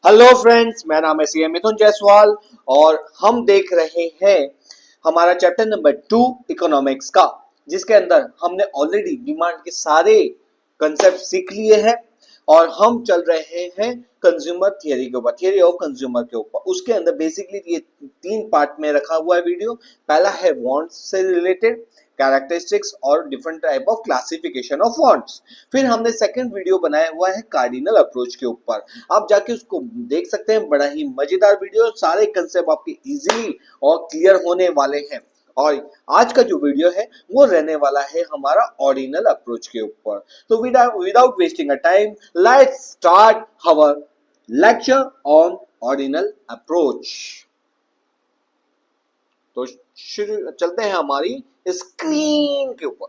Hello friends, मेरा नाम है सीएम मिथुन जायसवाल और हम देख रहे हैं हमारा चैप्टर नंबर 2 इकोनॉमिक्स का, जिसके अंदर हमने ऑलरेडी डिमांड के सारे कंसेप्ट सीख लिए हैं और हम चल रहे हैं कंज्यूमर थियरी के ऊपर, थियरी ऑफ कंज्यूमर के ऊपर। उसके अंदर बेसिकली ये 3 पार्ट में रखा हुआ है वीडियो। पहला है वांट्स से रिलेटेड कैरेक्टरिस्टिक्स और different type of classification of wants. फिर हमने सेकंड वीडियो बनाया हुआ है कार्डिनल अप्रोच के ऊपर। आप जाके उसको देख सकते हैं, बड़ा ही मजेदार वीडियो, सारे कंसेप्ट आपके इजीली और क्लियर होने वाले हैं। और आज का जो वीडियो है वो रहने वाला है हमारा ऑर्डिनल अप्रोच के ऊपर। तो without wasting a time, let's start our lecture on ordinal approach. तो शुरू चलते हैं हमारी स्क्रीन के ऊपर।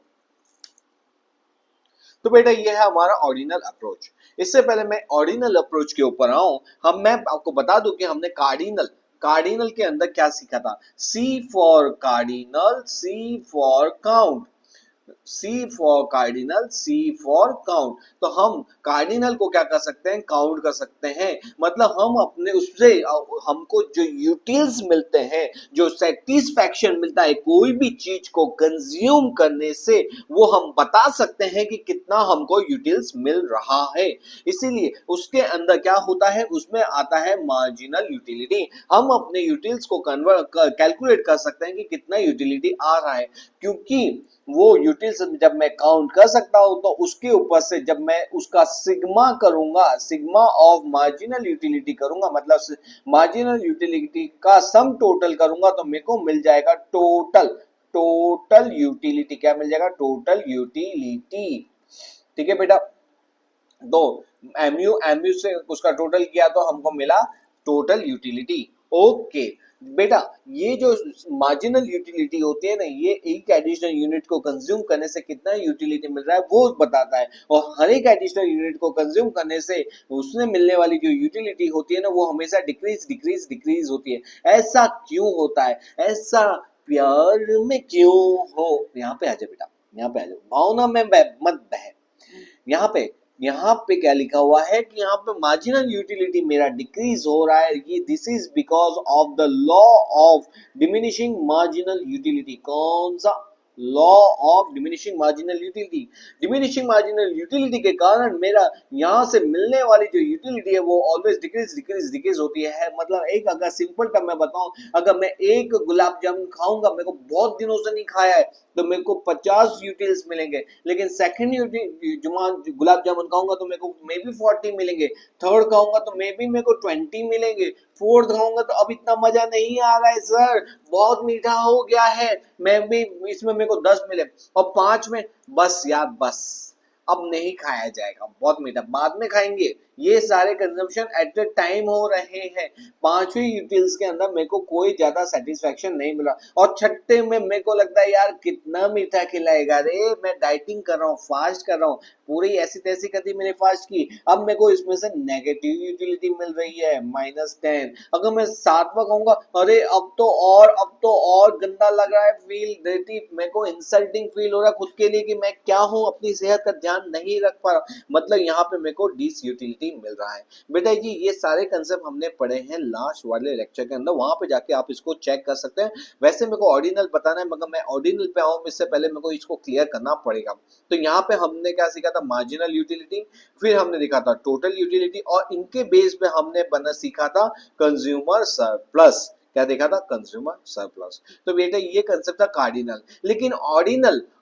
तो बेटा ये है हमारा ऑर्डिनल अप्रोच। इससे पहले मैं ऑर्डिनल अप्रोच के ऊपर आऊं, मैं आपको बता दूं कि हमने कार्डिनल के अंदर क्या सीखा था। C for cardinal, C for count, C for cardinal, C for count. तो हम कार्डिनल को क्या कर सकते हैं, काउंट कर सकते हैं। मतलब हम अपने उससे हमको जो यूटिल्स मिलते हैं, जो सेटिस्फैक्शन मिलता है कोई भी चीज को कंज्यूम करने से, वो हम बता सकते हैं कि कितना हमको यूटिल्स मिल रहा है। इसीलिए उसके अंदर क्या होता है, उसमें आता है मार्जिनल यूटिलिटी। हम अपने यूटिल्स को कैलकुलेट कर सकते हैं कि कितना यूटिलिटी आ रहा है, क्योंकि वो यूटिल्स जब मैं काउंट कर सकता हूं तो उसके ऊपर से जब मैं उसका सिग्मा करूंगा, सिग्मा ऑफ मार्जिनल यूटिलिटी करूंगा, मतलब मार्जिनल यूटिलिटी का सम टोटल करूंगा, तो मेरे को मिल जाएगा टोटल यूटिलिटी। क्या मिल जाएगा? Total utility. ठीक है बेटा। तो एमयू से उसका टोटल किया तो हमको मिला टोटल यूटिलिटी। ओके बेटा, ये जो मार्जिनल यूटिलिटी होती है ना, ये एक एडिशनल यूनिट को कंज्यूम करने से कितना यूटिलिटी मिल रहा है वो बताता है। और हर एक एडिशनल यूनिट को कंज्यूम करने से उसमें मिलने वाली जो यूटिलिटी होती है ना, वो हमेशा डिक्रीज होती है। ऐसा क्यों होता है? ऐसा प्यार में क्यों हो? यहाँ पे आ जाए बेटा, यहाँ पे आ जाओ, भावना में मत बह। यहाँ पे क्या लिखा हुआ है कि यहाँ पे मार्जिनल यूटिलिटी मेरा डिक्रीज हो रहा है। ये this is because of the law of diminishing marginal utility. कौन सा law of diminishing marginal utility? Diminishing marginal utility के कारण मेरा यहाँ से मिलने वाली जो यूटिलिटी है वो ऑलवेज डिक्रीज होती है। मतलब एक अगर सिंपल टर्म में बताऊं, अगर मैं एक गुलाब जामुन खाऊंगा, मेरे को बहुत दिनों से नहीं खाया है, तो मेरे को 50 यूटिल्स मिलेंगे। लेकिन सेकंड गुलाब जामुन खाऊंगा तो मेरे को मे बी 40 मिलेंगे। थर्ड खाऊंगा तो मे बी मेरे को 20 मिलेंगे। फोर्थ खाऊंगा तो अब इतना मजा नहीं आ रहा है सर, बहुत मीठा हो गया है, मैं भी इसमें मेरे को 10 मिले। और 5 में बस यार बस अब नहीं खाया जाएगा, बहुत मीठा, बाद में खाएंगे। ये सारे कंजम्पशन एट द टाइम हो रहे हैं। पांचवी यूटिल्स के अंदर मेरे को कोई ज्यादा सेटिस्फेक्शन नहीं मिला। और छठे में मेरे को लगता है यार कितना मीठा खिलाएगा रे, मैं डाइटिंग कर रहा हूँ, फास्ट कर रहा हूँ, पूरी ऐसी तैसी करती मैंने फास्ट की, अब मेरे को इसमें से नेगेटिव यूटिलिटी मिल रही है -10। अगर मैं सातवां कहूंगा, अरे अब तो और गंदा लग रहा है, फील डर्टी, मेरे को इंसल्टिंग फील हो रहा है खुद के लिए कि मैं क्या हूँ, अपनी सेहत का ध्यान नहीं रख पा रहा। मतलब यहाँ पे मेरे को डिस यूटिलिटी मिल रहा है। बेटा जी ये सारे कंसेप्ट हमने पढ़े हैं लास्ट वाले लेक्चर के अंदर, वहां पे जाके आप इसको चेक कर सकते हैं। वैसे मेरे को ऑर्डिनल बताना है, मगर मैं ऑर्डिनल पे आऊं इससे पहले मेरे को इसको क्लियर करना पड़ेगा। तो यहाँ पे हमने क्या सीखा था? मार्जिनल यूटिलिटी, फिर हमने देखा था टोटल यूटिलिटी, और इनके बेस पे हमने बना सीखा था कंज्यूमर सरप्लस। क्या देखा था? Consumer surplus. तो बेटा ये कंसेप्ट था कार्डिनल। लेकिन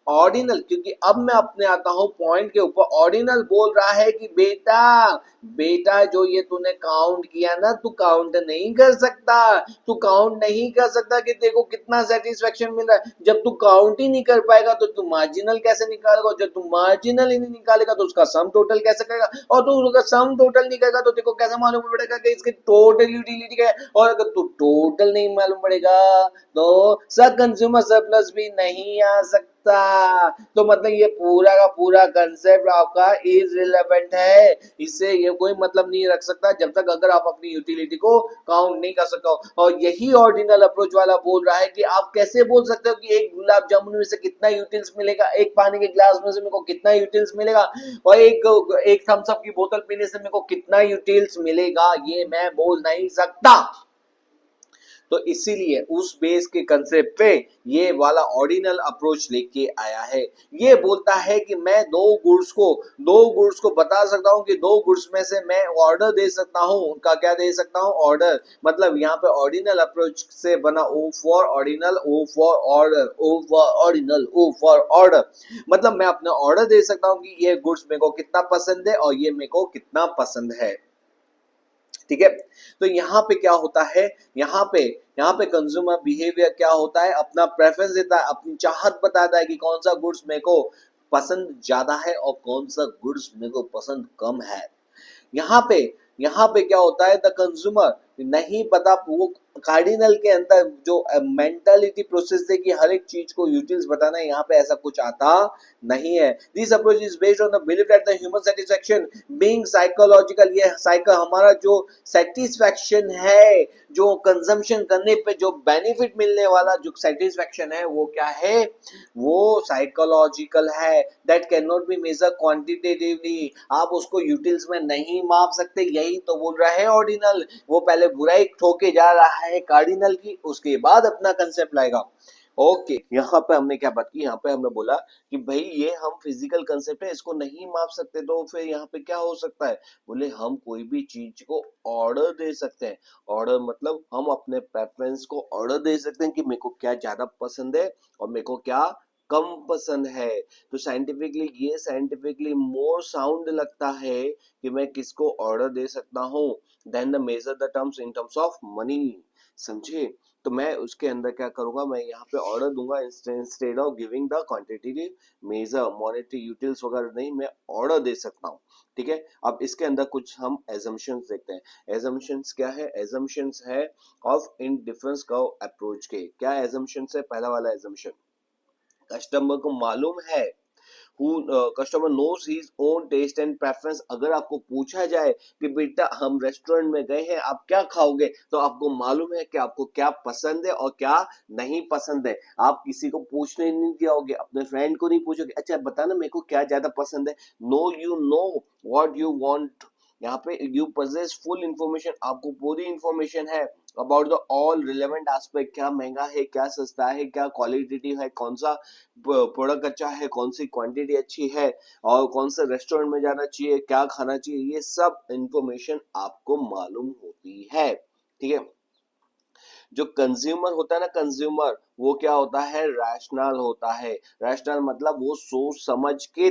ऑर्डिनल क्योंकि अब मैं अपने आता हूं पॉइंट के ऊपर। ऑर्डिनल बोल रहा है कि बेटा जो ये तूने काउंट किया ना, तू काउंट नहीं कर सकता, तू काउंट नहीं कर सकता कि तेरे को कितना सेटिस्फेक्शन मिल रहा है। जब तू काउंट ही नहीं कर पाएगा तो तू मार्जिनल कैसे निकालेगा? जब तू मार्जिनल ही नहीं निकालेगा तो उसका सम टोटल कैसे करेगा? और तू उसका सम टोटल नहीं करेगा तो तेरे को कैसे मालूम पड़ेगा कि इसकी टोटल यूटिलिटी क्या है? और अगर तू टोटल नहीं मालूम पड़ेगा तो सब कंज्यूमर सरप्लस भी नहीं आ सकता। तो मतलब ये पूरा का पूरा कंसेप्ट आपका इररिलेवेंट है, इससे ये कोई मतलब नहीं रख सकता जब तक अगर आप अपनी यूटिलिटी को काउंट नहीं कर सकते हो। और यही ऑर्डिनल अप्रोच वाला बोल रहा है कि आप कैसे बोल सकते हो कि एक गुलाब जामुन में से कितना यूटिल्स मिलेगा, एक पानी के ग्लास में से मेरे को कितना यूटिल्स मिलेगा, और एक थम्स अप की बोतल पीने से मेरे को कितना यूटिल्स मिलेगा, ये मैं बोल नहीं सकता। तो इसीलिए उस बेस के कंसेप्ट पे ये वाला ऑर्डिनल अप्रोच लेके आया है। ये बोलता है कि मैं दो गुड्स को बता सकता हूँ कि दो गुड्स में से मैं ऑर्डर दे सकता हूँ, उनका क्या दे सकता हूँ, ऑर्डर। मतलब यहाँ पे ऑर्डिनल अप्रोच से बना O for ordinal, O for order, O for ordinal, O for order. मतलब मैं अपने ऑर्डर दे सकता हूँ कि ये गुड्स मेरे को कितना पसंद है और ये मेरे को कितना पसंद है। ठीक है, तो यहाँ पे क्या होता है, यहाँ पे कंज्यूमर बिहेवियर क्या होता है, अपना प्रेफरेंस देता है, अपनी चाहत बताता है कि कौन सा गुड्स मेरे को पसंद ज्यादा है और कौन सा गुड्स मेरे को पसंद कम है। यहाँ पे यहाँ पे क्या होता है, द कंज्यूमर नहीं पता, वो कार्डिनल के अंदर जो मेंटालिटी प्रोसेस है कि हर एक चीज को यूटिल्स बताना है, यहाँ पे ऐसा कुछ आता नहीं है। This approach is based on the belief that the human satisfaction being psychological, ये साइको हमारा जो सेटिस्फैक्शन है, जो कंजम्पशन करने पे जो बेनिफिट मिलने वाला जो सेटिस्फैक्शन है वो क्या है, वो साइकोलॉजिकल है। That can not be measure quantitatively, आप उसको यूटिल्स में नहीं माप सकते, यही तो बोल रहा है ऑर्डिनल। वो पहले बुराई ठोके जा रहा है कार्डिनल की, उसके बाद अपना कंसेप्ट लाएगा। ओके, यहाँ पे हमने क्या बात की, यहाँ पे हमने बोला कि भाई ये हम फिजिकल कंसेप्ट है, इसको नहीं माप सकते, तो फिर यहाँ पे क्या हो सकता है, बोले हम कोई भी चीज को ऑर्डर दे सकते हैं। ऑर्डर मतलब हम अपने प्रेफरेंस को ऑर्डर दे सकते हैं कि मेरे को क्या ज्यादा पसंद है और मेरे को क्या कम पसंद है। तो साइंटिफिकली मोर साउंड लगता है कि मैं किसको ऑर्डर दे सकता हूँ then the measure the terms in terms of money. समझे, तो मैं उसके अंदर क्या करूंगा, मैं यहाँ पे ऑर्डर दूंगा instead of giving the quantitative measure, monetary utils वगैरह नहीं, मैं ऑर्डर दे सकता हूँ। ठीक है, अब इसके अंदर कुछ हम एजम्पशंस देखते हैं। एजम्पशंस क्या है, एजम्पशंस है ऑफ इंडिफरेंस कर्व अप्रोच के। क्या एजम्पशंस है, पहला वाला एजम्पशन, कस्टमर को मालूम है, customer knows his own taste and preference. अगर आपको पूछा जाए कि बेटा हम रेस्टोरेंट में गए हैं, आप क्या खाओगे, तो आपको मालूम है कि आपको क्या पसंद है और क्या नहीं पसंद है। आप किसी को पूछने नहीं जाओगे, अपने फ्रेंड को नहीं पूछोगे, अच्छा बताना मेरे को क्या ज्यादा पसंद है। No, you know what you want. यहाँ पे यू पोजेस फुल इंफॉर्मेशन, आपको पूरी इंफॉर्मेशन है about the all relevant aspect, क्या महंगा है, क्या सस्ता है, क्या क्वालिटेटिव है, कौन सा प्रोडक्ट अच्छा है, कौन सी क्वांटिटी अच्छी है, और कौन से रेस्टोरेंट में जाना चाहिए, क्या खाना चाहिए, ये सब इंफॉर्मेशन आपको मालूम होती है। ठीक है, जो कंज्यूमर होता है ना, कंज्यूमर वो क्या होता है, रैशनल होता है। रैशनल मतलब वो सोच समझ के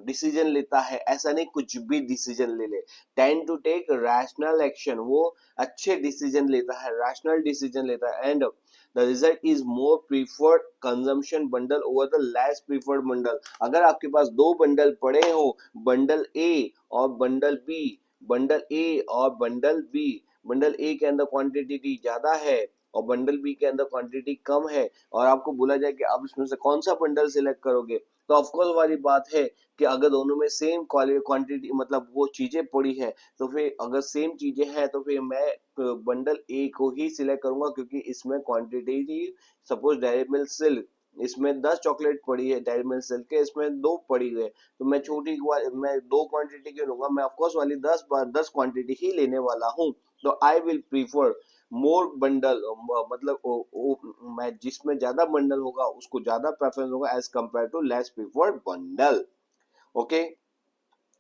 डिसीजन लेता है, ऐसा नहीं कुछ भी डिसीजन ले ले। Tend to take rational action, वो अच्छे डिसीजन लेता है, रैशनल डिसीजन लेता है। And the result is more preferred consumption bundle over the less preferred bundle. अगर आपके पास दो बंडल पड़े हो, बंडल ए और बंडल बी, बंडल ए और बंडल बी, बंडल ए के अंदर क्वांटिटी ज्यादा है और बंडल बी के अंदर क्वांटिटी कम है, और आपको बोला जाए कि आप इसमें से कौन सा बंडल सिलेक्ट करोगे, तो ऑफकोर्स वाली बात है कि अगर दोनों में सेम क्वांटिटी मतलब वो चीजें पड़ी है, तो फिर अगर सेम चीजें हैं तो फिर मैं बंडल ए को ही सिलेक्ट करूंगा, क्योंकि इसमें quantity, suppose dairy milk silk, इसमें 10 चॉकलेट पड़ी है, डेयरी मिल्क सिल्क के इसमें 2 पड़ी है, तो मैं मैं 2 क्वांटिटी क्यों लूंगा, मैं ऑफकोर्स वाली 10 क्वांटिटी ही लेने वाला हूँ। तो I will prefer more bundle, मतलब मैं जिसमें ज्यादा बंडल होगा उसको ज्यादा प्रेफरेंस होगा as compare to less preferred bundle. Okay,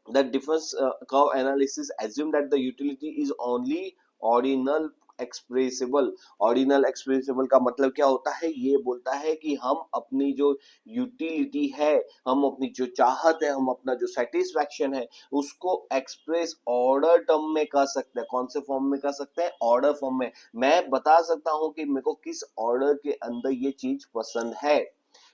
the difference curve analysis assume that the utility is only ordinal expressible. Ordinal expressible का मतलब क्या होता है, ये बोलता है कि हम अपनी जो यूटिलिटी है, हम अपनी जो चाहत है, हम अपना जो सेटिस्फैक्शन है, उसको एक्सप्रेस ऑर्डर टर्म में कर सकते हैं। कौन से फॉर्म में कर सकते हैं, ऑर्डर फॉर्म में। मैं बता सकता हूं कि मेरे को किस ऑर्डर के अंदर ये चीज पसंद है।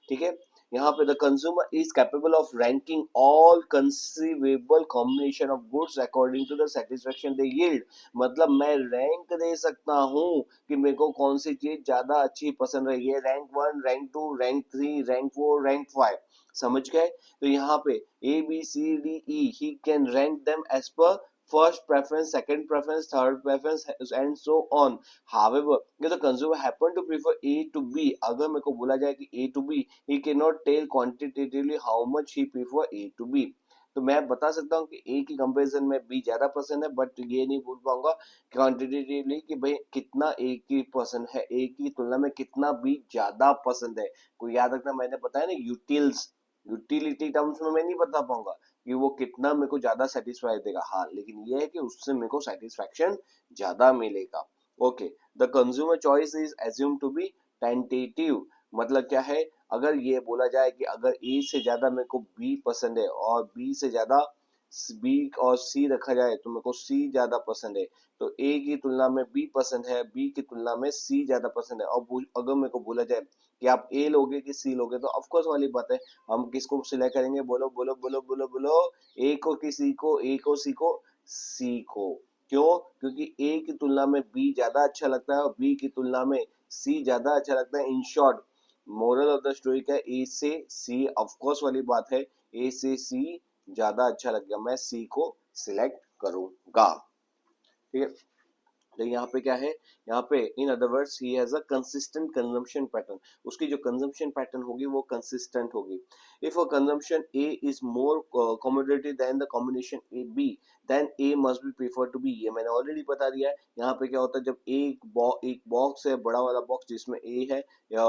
ठीक है, यहाँ पे the consumer is capable of ranking all conceivable combination of goods according to the satisfaction they yield, मतलब मैं रैंक दे सकता हूँ कि मेरे को कौन सी चीज ज्यादा अच्छी पसंद रही है, rank 1, rank 2, rank 3, rank 4, rank 5, समझ गए। तो यहाँ पे A B C D E he can rank them as per first preference, second preference, third preference, and so on. However, if the consumer happen to prefer A to B, अगर मेरे को बोला जाए कि A to B, he cannot tell quantitatively how much he prefer A to B. तो मैं बता सकता हूँ कि A की कंपैरिजन में B ज्यादा पसंद है, बट ये नहीं बोल पाऊंगा क्वांटिटेटिवली कि भाई कितना A की पसंद है, A की तुलना में कितना B ज्यादा पसंद है। कोई याद रखना, मैंने बताया ना यूटिल्स, यूटिलिटी टर्म्स में मैं नहीं बता पाऊंगा कि वो कितना मेरे को ज्यादा सेटिस्फाई देगा, हाँ, लेकिन ये है कि उससे मेरे को सेटिस्फैक्शन ज्यादा मिलेगा। Okay, the consumer choice is assume to be tentative, मतलब क्या है, अगर ये बोला जाए कि अगर ए से ज्यादा मेरे को बी पसंद है और बी से ज्यादा बी और सी रखा जाए तो मेरे को सी ज्यादा पसंद है, तो ए की तुलना में बी पसंद है, बी की तुलना में सी ज्यादा पसंद है। और अगर मेरे को बोला जाए कि आप ए लोगे कि सी लोगे, तो ऑफकोर्स वाली बात है, हम किसको सिलेक्ट करेंगे, बोलो बोलो बोलो बोलो बोलो, ए को कि सी को, ए को सी को, सी को। क्यों? क्योंकि ए की तुलना में बी ज्यादा अच्छा लगता है और बी की तुलना में सी ज्यादा अच्छा लगता है। In short, moral of the story क्या है, ए से सी, ऑफकोर्स वाली बात है, ए से सी ज्यादा अच्छा लगेगा, मैं सी को सिलेक्ट करूंगा। ठीक है, तो यहाँ पे क्या है, यहाँ पे in other words he has a consistent consumption pattern, उसकी जो कंजम्पशन पैटर्न होगी वो कंसिस्टेंट होगी। If a consumption A is more commodity than the combination A B, then A must be prefer to B, ये मैंने already बता दिया है। यहाँ पे क्या होता है, जब एक बॉक्स है, बड़ा वाला बॉक्स जिसमें ए है, या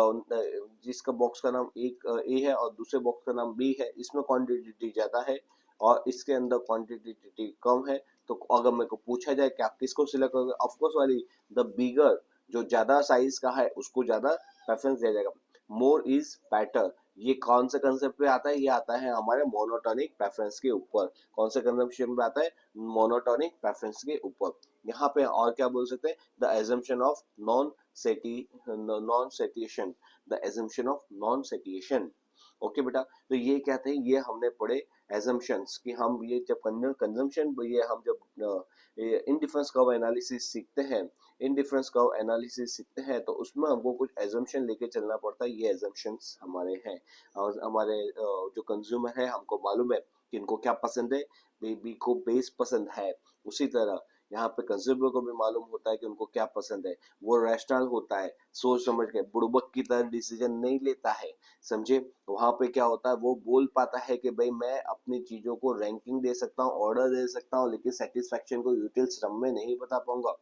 जिसका बॉक्स का नाम एक ए है और दूसरे बॉक्स का नाम बी है, इसमें क्वांटिटी ज्यादा है और इसके अंदर क्वांटिटी कम है, तो अगर मेरे को पूछा जाए कि आप किसको सिलेक्ट करोगे, ऑफकोर्स वाली द बिगर, जो ज्यादा साइज का है उसको ज्यादा प्रेफरेंस दिया जाएगा। मोर इज बेटर, ये कौन से कंसेप्ट पे आता है, ये आता है हमारे मोनोटोनिक प्रेफरेंस के ऊपर। कौन से कंजम्पशन पे आता है, मोनोटोनिक प्रेफरेंस के ऊपर। यहाँ पे और क्या बोल सकते हैं, the assumption of non satiation, the assumption of non satiation. Okay बेटा, तो ये क्या थे, ये हमने पढ़े एजम्पशंस कि हम ये जब कंजम्पशन, ये हम जब इनडिफरेंस कर्व एनालिसिस सीखते हैं, इनडिफरेंस कर्व एनालिसिस सीखते हैं, तो उसमें हमको कुछ एजम्पशन लेके चलना पड़ता है। ये एजम्पशंस हमारे हैं, और हमारे जो कंज्यूमर है, हमको मालूम है कि इनको क्या पसंद है, बेबी को बेस पसंद है, उसी तरह यहाँ पे कंज्यूमर को भी मालूम होता है कि उनको क्या पसंद है, वो रैशनल होता है, सोच समझ के, बुड़बक की तरह डिसीजन नहीं लेता है, समझे। वहां पे क्या होता है, वो बोल पाता है कि भाई मैं अपनी चीजों को रैंकिंग दे सकता हूँ, ऑर्डर दे सकता हूँ, लेकिन सेटिस्फेक्शन को यूटिल्स रम में नहीं बता पाऊंगा।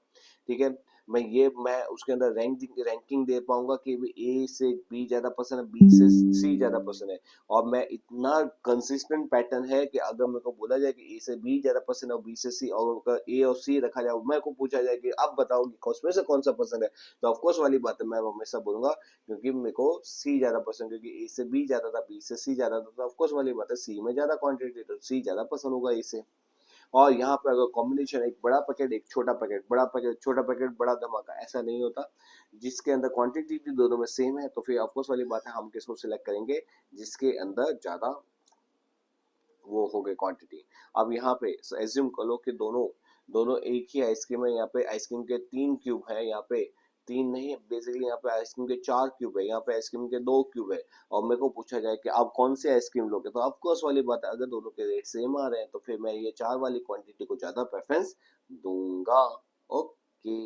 ठीक है, मैं उसके अंदर रैंकिंग दे पाऊंगा कि ए से बी ज्यादा पसंद है, बी से सी ज्यादा पसंद है, और मैं इतना कंसिस्टेंट पैटर्न है कि अगर मेरे को बोला जाए कि ए से बी ज्यादा पसंद है और बी से सी, और अगर ए और सी रखा जाए, मेरे को पूछा जाए कि अब बताओ कि उसमें से कौन सा पसंद है, तो ऑफकोर्स वाली बात है, मैं हमेशा बोलूंगा क्योंकि मेरे को सी ज्यादा पसंद, क्योंकि ए से बी ज्यादा था, बी से सी ज्यादा था, तो ऑफकोर्स वाली बात है सी में ज्यादा क्वांटिटी, तो सी ज्यादा पसंद होगा ए से। और यहाँ पे अगर कॉम्बिनेशन एक बड़ा पैकेट एक छोटा पैकेट, बड़ा पैकेट छोटा पैकेट, बड़ा धमाका, ऐसा नहीं होता, जिसके अंदर क्वांटिटी दोनों में सेम है, तो फिर ऑफकोर्स वाली बात है हम किसको सिलेक्ट करेंगे, जिसके अंदर ज्यादा वो हो गई क्वांटिटी। अब यहाँ पे एज्यूम कर लो कि दोनों दोनों एक ही आइसक्रीम है, यहाँ पे आइसक्रीम के 3 क्यूब है, यहाँ पे 3 नहीं, बेसिकली यहाँ पे आइसक्रीम के 4 क्यूब है, यहाँ पे आइसक्रीम के 2 क्यूब है, और मेरे को पूछा जाए कि आप कौन सी आइसक्रीम लोगे, तो ऑफकोर्स वाली बात है, अगर दोनों के रेट सेम आ रहे हैं तो फिर मैं ये 4 वाली क्वांटिटी को ज्यादा प्रेफरेंस दूंगा। ओके,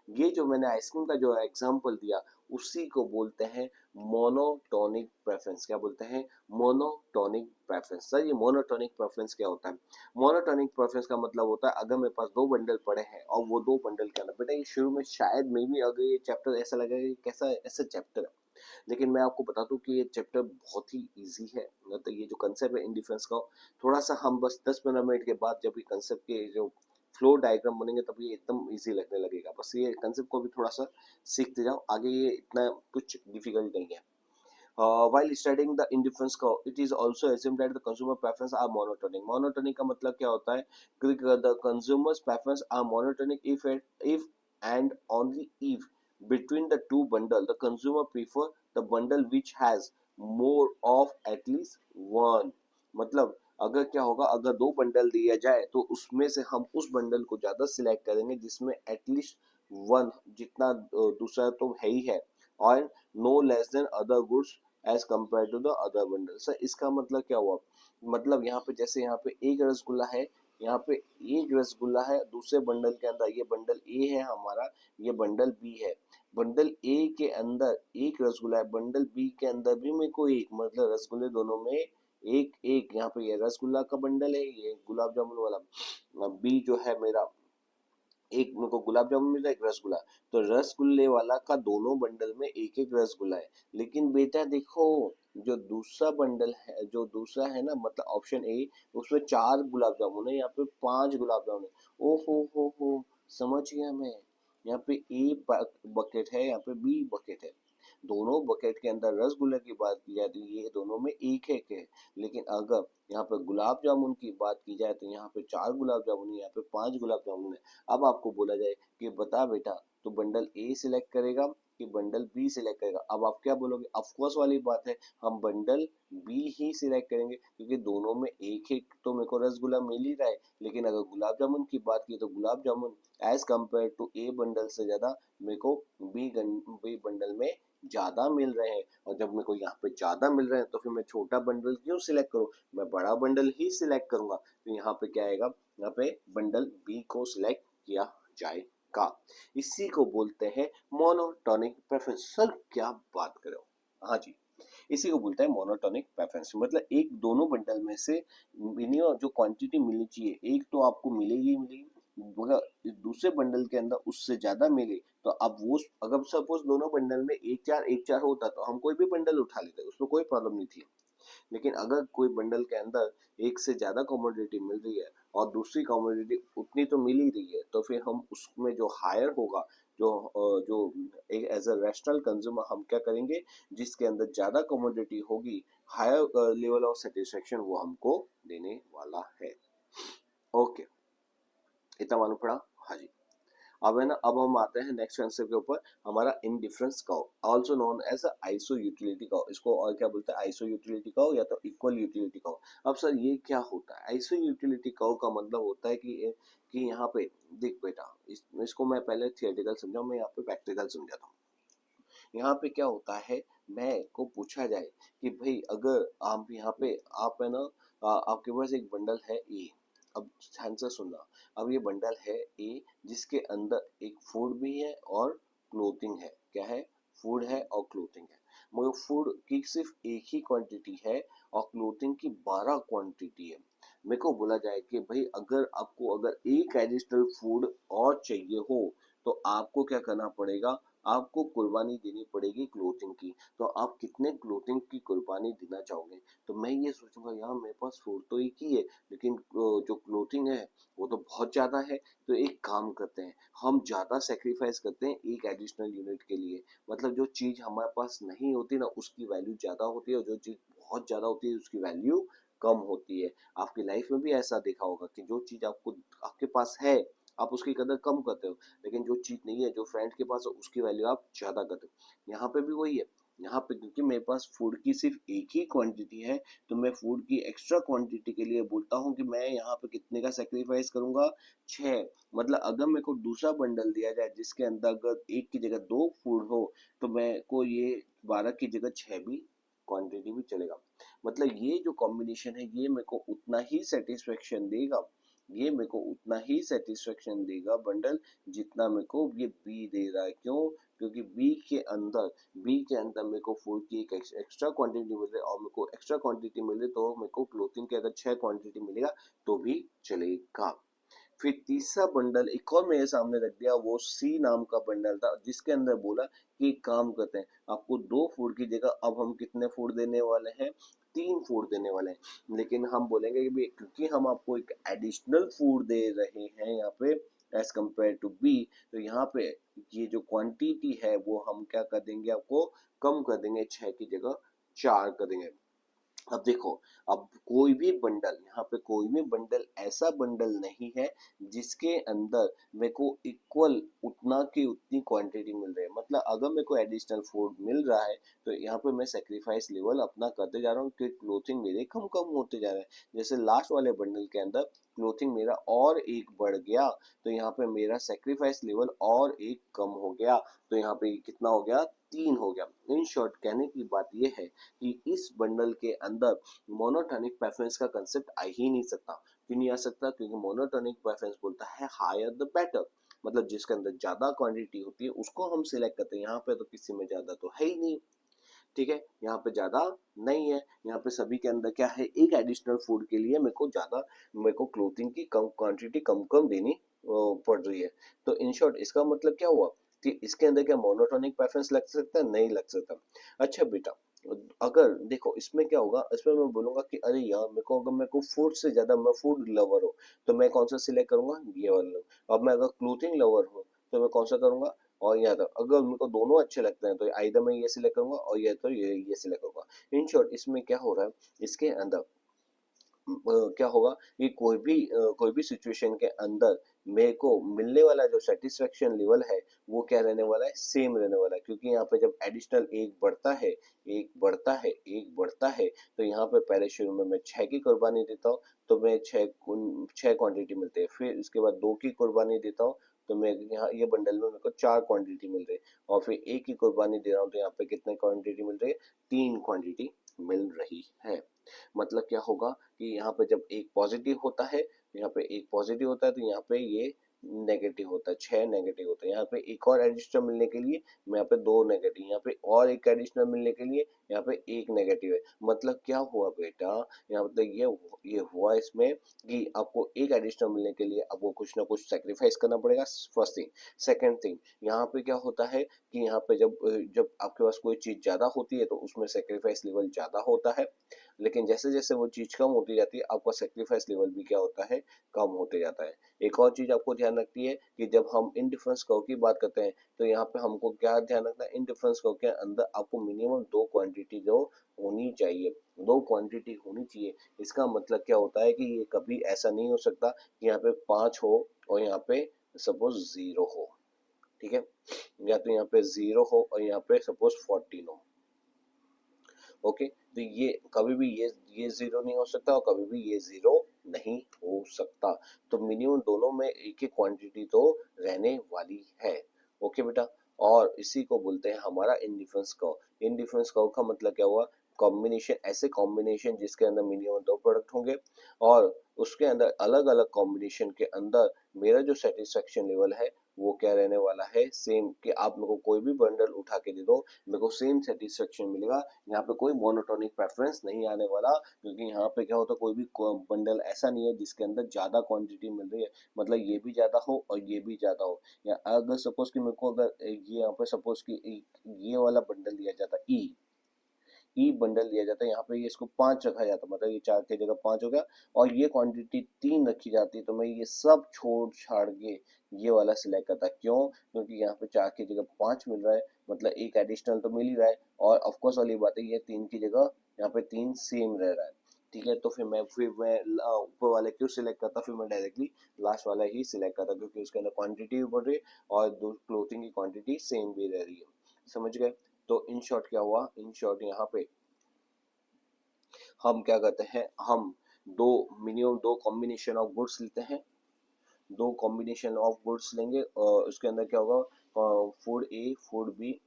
ये जो मैंने आइसक्रीम का जो एग्जांपल दिया, उसी को बोलते हैं मोनोटोनिक प्रेफरेंस। क्या बोलते हैं, मोनोटोनिक प्रेफरेंस। सर ये मोनोटोनिक प्रेफरेंस क्या होता है, मोनोटोनिक प्रेफरेंस का मतलब होता है, अगर मेरे पास 2 बंडल पड़े हैं और वो 2 बंडल के अंदर, बेटा ये शुरू में शायद में भी अगर ये चैप्टर ऐसा लगेगा कि कैसा ऐसा चैप्टर है, लेकिन मैं आपको बता दूं कि ये चैप्टर बहुत ही इजी है। मतलब ये जो कंसेप्ट है इंडिफरेंस का, थोड़ा सा हम बस 10-15 मिनट के बाद जब ये कंसेप्ट के जो फ्लो डायग्राम बनेंगे तब ये एकदम इजी लगने लगेगा। बस ये कंसेप्ट को भी थोड़ा सा सीखते जाओ, आगे ये इतना कुछ डिफिकल्ट नहीं है। While studying the indifference curve, it is also assumed that the consumer preference are monotonic. Monotonic का मतलब क्या होता है कि the consumer's preference are monotonic if and only if between the two bundle the consumer prefer the bundle which has more of at least one. मतलब अगर क्या होगा, अगर दो बंडल दिया जाए तो उसमें से हम उस बंडल को ज्यादा सिलेक्ट करेंगे जिसमें एटलीस्ट वन, जितना दूसरा तो है ही है, और no less than other goods as compare to the other bundle. Sir इसका मतलब क्या हुआ, मतलब यहाँ पे जैसे यहाँ पे एक रसगुल्ला है, यहाँ पे एक रसगुल्ला है दूसरे बंडल के अंदर, ये बंडल ए है हमारा, ये बंडल बी है। बंडल ए के अंदर एक रसगुल्ला है, बंडल बी के अंदर भी मेरे को एक, मतलब रसगुल्ले दोनों में एक एक। यहाँ पे ये रसगुल्ला का बंडल है, ये गुलाब जामुन वाला बी जो है मेरा, एक मेरे को गुलाब जामुन मिला, एक रसगुल्ला। तो रसगुल्ले वाला का दोनों बंडल में एक एक रसगुल्ला है। लेकिन बेटा देखो, जो दूसरा बंडल है, जो दूसरा है ना, मतलब ऑप्शन ए, उसमें 4 गुलाब जामुन है, यहाँ पे 5 गुलाब जामुन है। ओ हो, समझ गया मैं। यहाँ पे ए बकेट है, यहाँ पे बी बकेट है। दोनों बकेट के अंदर रसगुल्ले की बात की जाए तो ये दोनों में एक एक है। लेकिन अगर यहाँ पे गुलाब जामुन की बात की जाए तो यहाँ पे 4 गुलाब जामुन है, यहाँ पे 5 गुलाब जामुन है। अब आपको बोला जाए कि बता बेटा, तो बंडल ए सिलेक्ट करेगा कि बंडल बी सिलेक्ट करेगा। अब आप क्या बोलोगे, ऑफकोर्स वाली बात है, हम बंडल बी ही सिलेक्ट करेंगे, क्योंकि दोनों में एक एक तो मेरे को रसगुल्ला मिल ही रहा है। लेकिन अगर गुलाब जामुन की बात की तो gulab jamun as compare to a bundle से ज्यादा मेरे को बी बंडल में ज्यादा मिल रहे हैं। और जब मेरे को यहाँ पे ज्यादा मिल रहे हैं तो फिर मैं छोटा बंडल क्यों सिलेक्ट करूँ, मैं बड़ा बंडल ही सिलेक्ट करूंगा। तो यहाँ पे क्या आएगा, यहाँ पे बंडल बी को सिलेक्ट किया जाएगा। इसी को बोलते हैं मोनोटोनिक प्रेफरेंस। सर क्या बात कर रहे हो, हाँ जी, इसी को बोलते हैं मोनोटोनिक प्रेफरेंस। मतलब एक दोनों बंडल में से मिनिमम जो क्वांटिटी मिलनी चाहिए, एक तो आपको मिलेगी ही मिलेगी, मगर दूसरे बंडल के अंदर उससे ज्यादा मिले तो अब वो, अगर सपोज दोनों बंडल में एक चार होता तो हम कोई भी बंडल उठा लेते, उसमें कोई प्रॉब्लम नहीं थी। लेकिन अगर कोई बंडल के अंदर एक से ज्यादा कमोडिटी मिल रही है और दूसरी कमोडिटी उतनी तो मिल ही रही है, तो फिर हम उसमें जो हायर होगा, जो एक एज अ रैशनल कंज्यूमर हम क्या करेंगे, जिसके अंदर ज्यादा कमोडिटी होगी, हायर लेवल ऑफ सेटिस्फेक्शन वो हमको देने वाला है। ओके, इतना मालूम पड़ा, हाँ जी। अब है ना, अब हम आते हैं नेक्स्ट कंसेप्ट के ऊपर, हमारा indifference curve also known as iso utility curve. इसको और क्या बोलते हैं, आइसो यूटिलिटी कर्व या तो इक्वल यूटिलिटी कर्व। अब सर ये क्या होता है, आइसो यूटिलिटी कर्व का मतलब होता है कि यहाँ पे देख बेटा, इसको मैं पहले थियोरेटिकल समझाऊं, मैं यहाँ पे प्रैक्टिकल समझाता हूँ। यहाँ पे क्या होता है, मैं को पूछा जाए कि भाई अगर आप यहाँ पे, आप है ना, आपके पास एक बंडल है ए। अब ध्यान से सुनना, अब ये बंडल है ए जिसके अंदर एक फूड भी है और क्लोथिंग है। क्या है, फूड है और क्लोथिंग है। मगर फूड की सिर्फ एक ही क्वांटिटी है और क्लोथिंग की 12 क्वांटिटी है। मेरे को बोला जाए कि भाई अगर आपको अगर एक एडिशनल फूड और चाहिए हो तो आपको क्या करना पड़ेगा, आपको कुर्बानी देनी पड़ेगी क्लोथिंग की। तो आप कितने क्लोथिंग की कुर्बानी देना चाहोगे, तो मैं ये सोचूंगा यार मेरे पास फूड तो एक ही है, लेकिन जो क्लोथिंग है वो तो बहुत ज्यादा है। तो एक काम करते हैं, हम ज्यादा सेक्रीफाइस करते हैं एक एडिशनल यूनिट के लिए। मतलब जो चीज हमारे पास नहीं होती ना उसकी वैल्यू ज्यादा होती है, और जो चीज बहुत ज्यादा होती है उसकी वैल्यू कम होती है। आपकी लाइफ में भी ऐसा देखा होगा कि जो चीज आपको आपके पास है आप उसकी कदर कम करते हो, लेकिन जो चीज नहीं है, जो फ्रेंड के पास है, उसकी वैल्यू आप ज्यादा करते हो। यहाँ पे भी वही है, यहाँ पे क्योंकि मेरे पास फूड की सिर्फ एक ही क्वांटिटी है, तो मैं फूड की एक्स्ट्रा क्वांटिटी के लिए बोलता हूँ कि मैं यहाँ पे कितने का सेक्रीफाइस करूंगा, 6। मतलब अगर मेरे को दूसरा बंडल दिया जाए जिसके अंदर अगर एक की जगह 2 फूड हो, तो मेरे को ये 12 की जगह 6 भी क्वांटिटी भी चलेगा। मतलब ये जो कॉम्बिनेशन है ये मेरे को उतना ही सेटिस्फेक्शन देगा, ये मेरे को उतना ही सेटिस्फेक्शन देगा बंडल जितना मेरे को ये बी दे रहा है। क्यों, क्योंकि बी के अंदर मेरे को फूड की एक एक्स्ट्रा क्वांटिटी मिल रही है, और मेरे को एक्स्ट्रा क्वांटिटी मिल रही है, तो मेरे को क्लोथिंग की अगर 6 क्वांटिटी मिलेगा तो भी चलेगा। फिर तीसरा बंडल एक और मेरे सामने रख दिया, वो सी नाम का बंडल था, जिसके अंदर बोला कि एक काम करते हैं, आपको 2 फूड की जगह अब हम कितने फूड देने वाले हैं, 3 फूड देने वाले हैं। लेकिन हम बोलेंगे कि क्योंकि हम आपको एक एडिशनल फूड दे रहे हैं यहाँ पे एज कम्पेयर टू बी, तो यहाँ पे ये जो क्वांटिटी है वो हम क्या कर देंगे, आपको कम कर देंगे, 6 की जगह 4 कर देंगे। अब देखो, अब कोई भी बंडल, यहाँ पे कोई भी बंडल ऐसा बंडल नहीं है जिसके अंदर मेरे को इक्वल उतना की उतनी क्वांटिटी मिल रही है। मतलब अगर मेरे को एडिशनल फूड मिल रहा है तो यहाँ पे मैं सेक्रीफाइस लेवल अपना करते जा रहा हूँ कि क्लोथिंग मेरे कम कम होते जा रहा है। जैसे लास्ट वाले बंडल के अंदर क्लोथिंग मेरा और एक बढ़ गया तो यहाँ पे मेरा सेक्रीफाइस लेवल और एक कम हो गया, तो यहाँ पे कितना हो गया, 3 हो गया। इन शॉर्ट कहने की बात यह है कि इस बंडल के अंदर मोनोटोनिक प्रेफरेंस का कंसेप्ट आ ही नहीं सकता। क्यों नहीं आ सकता? क्योंकि मोनोटोनिक प्रेफरेंस बोलता है हायर द बेटर, मतलब जिसके अंदर ज्यादा क्वांटिटी होती है उसको हम सिलेक्ट करते हैं। यहाँ पे तो किसी में ज्यादा तो है ही नहीं, ठीक है, यहाँ पे ज्यादा नहीं है। यहाँ पे सभी के अंदर क्या है, एक एडिशनल फूड के लिए मेरे को क्लोथिंग की कम क्वांटिटी कम कम देनी पड़ रही है। तो इन शॉर्ट इसका मतलब क्या हुआ कि इसके अंदर क्या मोनोटोनिक प्रेफरेंस लग सकता है? नहीं लग सकता। अच्छा बेटा, अगर देखो इसमें क्या होगा, इसमें मैं बोलूंगा कि अरे यार मेरे को फूड से ज्यादा, मैं फूड लवर हूँ तो मैं कौन सा सिलेक्ट करूंगा, ये वाला। अब मैं अगर क्लोथिंग लवर हूँ तो मैं कौन सा करूंगा, और या तो अगर मेरे को दोनों अच्छे लगते हैं तो आइदर मैं ये सिलेक्ट करूंगा और या तो ये सिलेक्ट करूंगा। इन शॉर्ट इसमें क्या हो रहा है, इसके अंदर क्या होगा कि कोई भी सिचुएशन के अंदर मेरे को मिलने वाला जो सेटिस्फेक्शन लेवल है वो क्या रहने वाला है, सेम रहने वाला है। क्योंकि यहाँ पे जब एडिशनल एक बढ़ता है, एक बढ़ता है, एक बढ़ता है, तो यहाँ पे पहले शुरू में मैं 6 की कुर्बानी देता हूँ तो मैं 6 क्वांटिटी मिलती है। फिर इसके बाद 2 की कुर्बानी देता हूँ तो मैं यहाँ ये बंडल में मेरे को 4 क्वांटिटी मिल रही है। और फिर 1 की कुर्बानी दे रहा हूँ तो यहाँ पे कितने क्वांटिटी मिल रही है, 3 क्वांटिटी मिल रही है। मतलब क्या होगा कि यहाँ पे जब एक पॉजिटिव होता है, यहाँ पे एक पॉजिटिव होता है तो यहाँ पे ये नेगेटिव होता है, 6 नेगेटिव होता है। यहाँ पे एक और एडिशनल मिलने के लिए मैं यहाँ पे 2 नेगेटिव, यहाँ पे और एक एडिशनल मिलने के लिए यहाँ पे एक नेगेटिव है। मतलब क्या हुआ बेटा, यहाँ मतलब ये हुआ इसमें कि आपको एक एडिशनल मिलने के लिए आपको कुछ ना कुछ सेक्रीफाइस करना पड़ेगा, फर्स्ट थिंग। सेकंड थिंग, यहाँ पे क्या होता है कि यहाँ पे जब आपके पास कोई चीज ज्यादा होती है तो उसमें सेक्रीफाइस लेवल ज्यादा होता है, लेकिन जैसे जैसे वो चीज कम होती जाती है आपका सेक्रीफाइस लेवल भी क्या होता है, कम होते जाता है। एक और चीज आपको ध्यान रखती है कि जब हम इंडिफरेंस कर्व की बात करते हैं तो यहाँ पे हमको क्या ध्यान रखना है, इंडिफरेंस कर्व के अंदर आपको मिनिमम 2 क्वांटिटी जो होनी चाहिए, 2 क्वांटिटी होनी चाहिए। इसका मतलब क्या होता है कि ये कभी ऐसा नहीं हो सकता कि यहाँ पे 5 हो और यहाँ पे सपोज 0 हो, ठीक है, या तो यहाँ पे 0 हो और यहाँ पे सपोज 14 हो। ओके, तो ये कभी भी ये 0 नहीं हो सकता और कभी भी ये 0 नहीं हो सकता। तो मिनिमम दोनों में एक ही क्वांटिटी तो रहने वाली है। ओके बेटा, और इसी को बोलते हैं हमारा इंडिफरेंस कर्व। इंडिफरेंस कर्व का मतलब क्या हुआ, कॉम्बिनेशन, ऐसे कॉम्बिनेशन जिसके अंदर मिनिमम 2 प्रोडक्ट होंगे और उसके अंदर अलग अलग कॉम्बिनेशन के अंदर मेरा जो सेटिस्फेक्शन लेवल है वो क्या रहने वाला है, सेम। कि आप मेरे को कोई भी बंडल उठा के दे दो मेरे को सेम सेटिस्फेक्शन मिलेगा। यहाँ पे कोई मोनोटोनिक प्रेफरेंस नहीं आने वाला, क्योंकि यहाँ पे क्या होता है, कोई भी बंडल ऐसा नहीं है जिसके अंदर ज्यादा क्वांटिटी मिल रही है, मतलब ये भी ज्यादा हो और ये भी ज्यादा हो। या अगर सपोज कि मेरे को अगर ये यहाँ पे सपोज कि ये वाला बंडल दिया जाता ई बंडल दिया जाता है, यहाँ पे ये इसको 5 रखा जाता, मतलब ये 4 की जगह 5 हो गया, और ये क्वांटिटी 3 रखी जाती तो मैं ये सब छोड़ छाड़ के ये वाला सिलेक्ट करता। क्यों? क्योंकि यहाँ पे 4 की जगह 5 मिल रहा है, मतलब एक एडिशनल तो मिल ही रहा है, और ऑफकोर्स वाली बात है ये 3 की जगह यहाँ पे 3 सेम रह रहा है। ठीक है, तो फिर मैं ऊपर वाले क्यों सिलेक्ट करता, फिर मैं डायरेक्टली लास्ट वाला ही सिलेक्ट करता, क्योंकि उसके अंदर क्वांटिटी भी बढ़ रही है और दो क्लोथिंग की क्वांटिटी सेम भी रह रही है। समझ गए? तो इन शॉर्ट क्या हुआ, इन शॉर्ट यहाँ पे हम क्या करते हैं, हम दो मिनिमम 2 कॉम्बिनेशन ऑफ गुड्स लेते हैं, 2 कॉम्बिनेशन ऑफ गुड्स लेंगे और उसके अंदर क्या होगा, food A food B.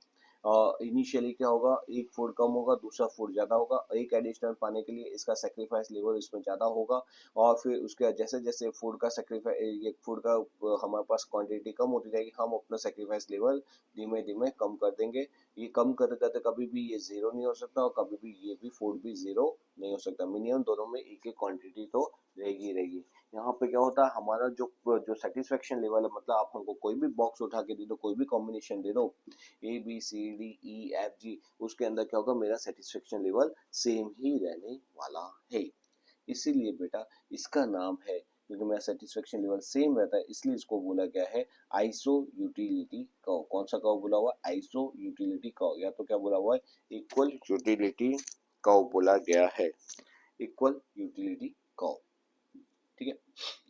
Initially क्या होगा, एक फूड कम होगा दूसरा फूड ज्यादा होगा, एक एडिशनल पाने के लिए इसका सेक्रीफाइस लेवल इसमें ज्यादा होगा, और फिर उसके जैसे जैसे फूड का सेक्रीफाइस, ये फूड का हमारे पास क्वांटिटी कम होती जाएगी, हम अपना सेक्रीफाइस लेवल धीमे धीमे कम कर देंगे। ये कम करते करते कभी भी ये 0 नहीं हो सकता और कभी भी ये भी फूड भी 0 नहीं हो सकता, मिनिमम दोनों में एक एक क्वांटिटी तो रहेगी रहेगी। यहाँ पे क्या होता है, हमारा जो जो सेटिस्फेक्शन लेवल है, मतलब आप हमको कोई भी बॉक्स उठा के दे दो, कोई भी कॉम्बिनेशन दे दो, A B C D E F G, उसके अंदर क्या होगा, मेरा सेटिस्फेक्शन लेवल सेम ही रहने वाला है। इसीलिए बेटा इसका नाम है, क्योंकि मेरा सेटिस्फेक्शन लेवल सेम रहता है इसलिए इसको बोला गया है आइसो यूटिलिटी कर्व। कौन सा कर्व बोला हुआ, आइसो यूटिलिटी कर्व, या तो क्या बोला हुआ है, इक्वल यूटिलिटी कर्व बोला गया है, इक्वल यूटिलिटी कर्व। ठीक है,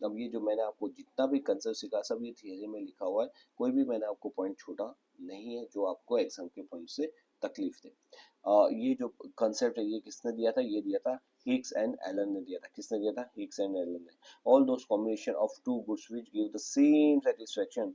अब ये जो मैंने आपको जितना भी कंसेप्ट सिखा सब ये थियरी में लिखा हुआ है, कोई भी मैंने आपको पॉइंट छोटा नहीं है जो आपको एग्जाम के पॉइंट से तकलीफ दे। ये जो कंसेप्ट है ये किसने दिया था, ये दिया था हिग्स एंड एलन ने दिया था। किसने दिया था, हिग्स एंड एलन ने। All those combination of two goods which give the same satisfaction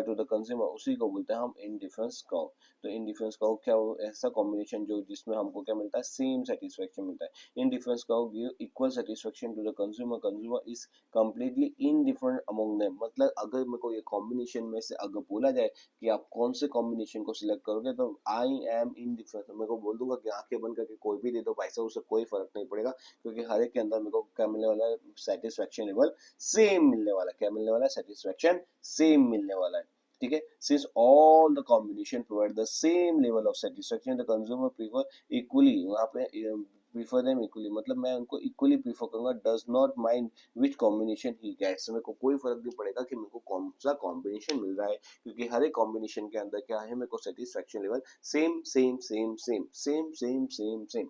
to the consumer, उसी को बोलते हैं हम इंडिफरेंस कर्व। तो इंडिफरेंस कर्व क्या हो, ऐसा कॉम्बिनेशन जो जिसमें हमको क्या मिलता है, सेम सेटिस्फेक्शन मिलता है। Indifference curve give equal satisfaction to the consumer, consumer is completely indifferent among them. मतलब अगर मेरे को ये कॉम्बिनेशन में से अगर बोला जाए कि आप कौन से कॉम्बिनेशन को सिलेक्ट करोगे, तो आई एम इनडिफरेंट, मेरे को बोल दूंगा कि आंखें बंद करके कोई भी दे दो भाई साहब, उससे कोई फर्क नहीं पड़ेगा, क्योंकि हर एक के अंदर मेरे को क्या मिलने वाला है, सेटिस्फेक्शन लेवल सेम मिलने वाला है। क्या मिलने वाला है, सेटिस्फेक्शन सेम मिलने वाला है। ठीक है, since all the combination provide the same level of satisfaction, the consumer prefer equally, वहाँ पे प्रीफर देम इक्वली, मतलब मैं उनको इक्वली प्रीफर करूंगा, does not mind which combination he gets, मेरे को कोई फर्क नहीं पड़ेगा कि मेरे को कौन सा कॉम्बिनेशन मिल रहा है, क्योंकि हर एक कॉम्बिनेशन के अंदर क्या है, मेरे को satisfaction level same same same same same same same same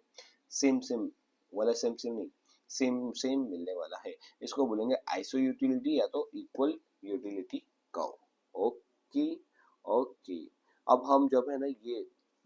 same same वाला, सेम सेम नहीं, सेम सेम मिलने वाला है। इसको बोलेंगे आइसो यूटिलिटी या तो equal utility curve. Okay, okay. अब हम जब है ना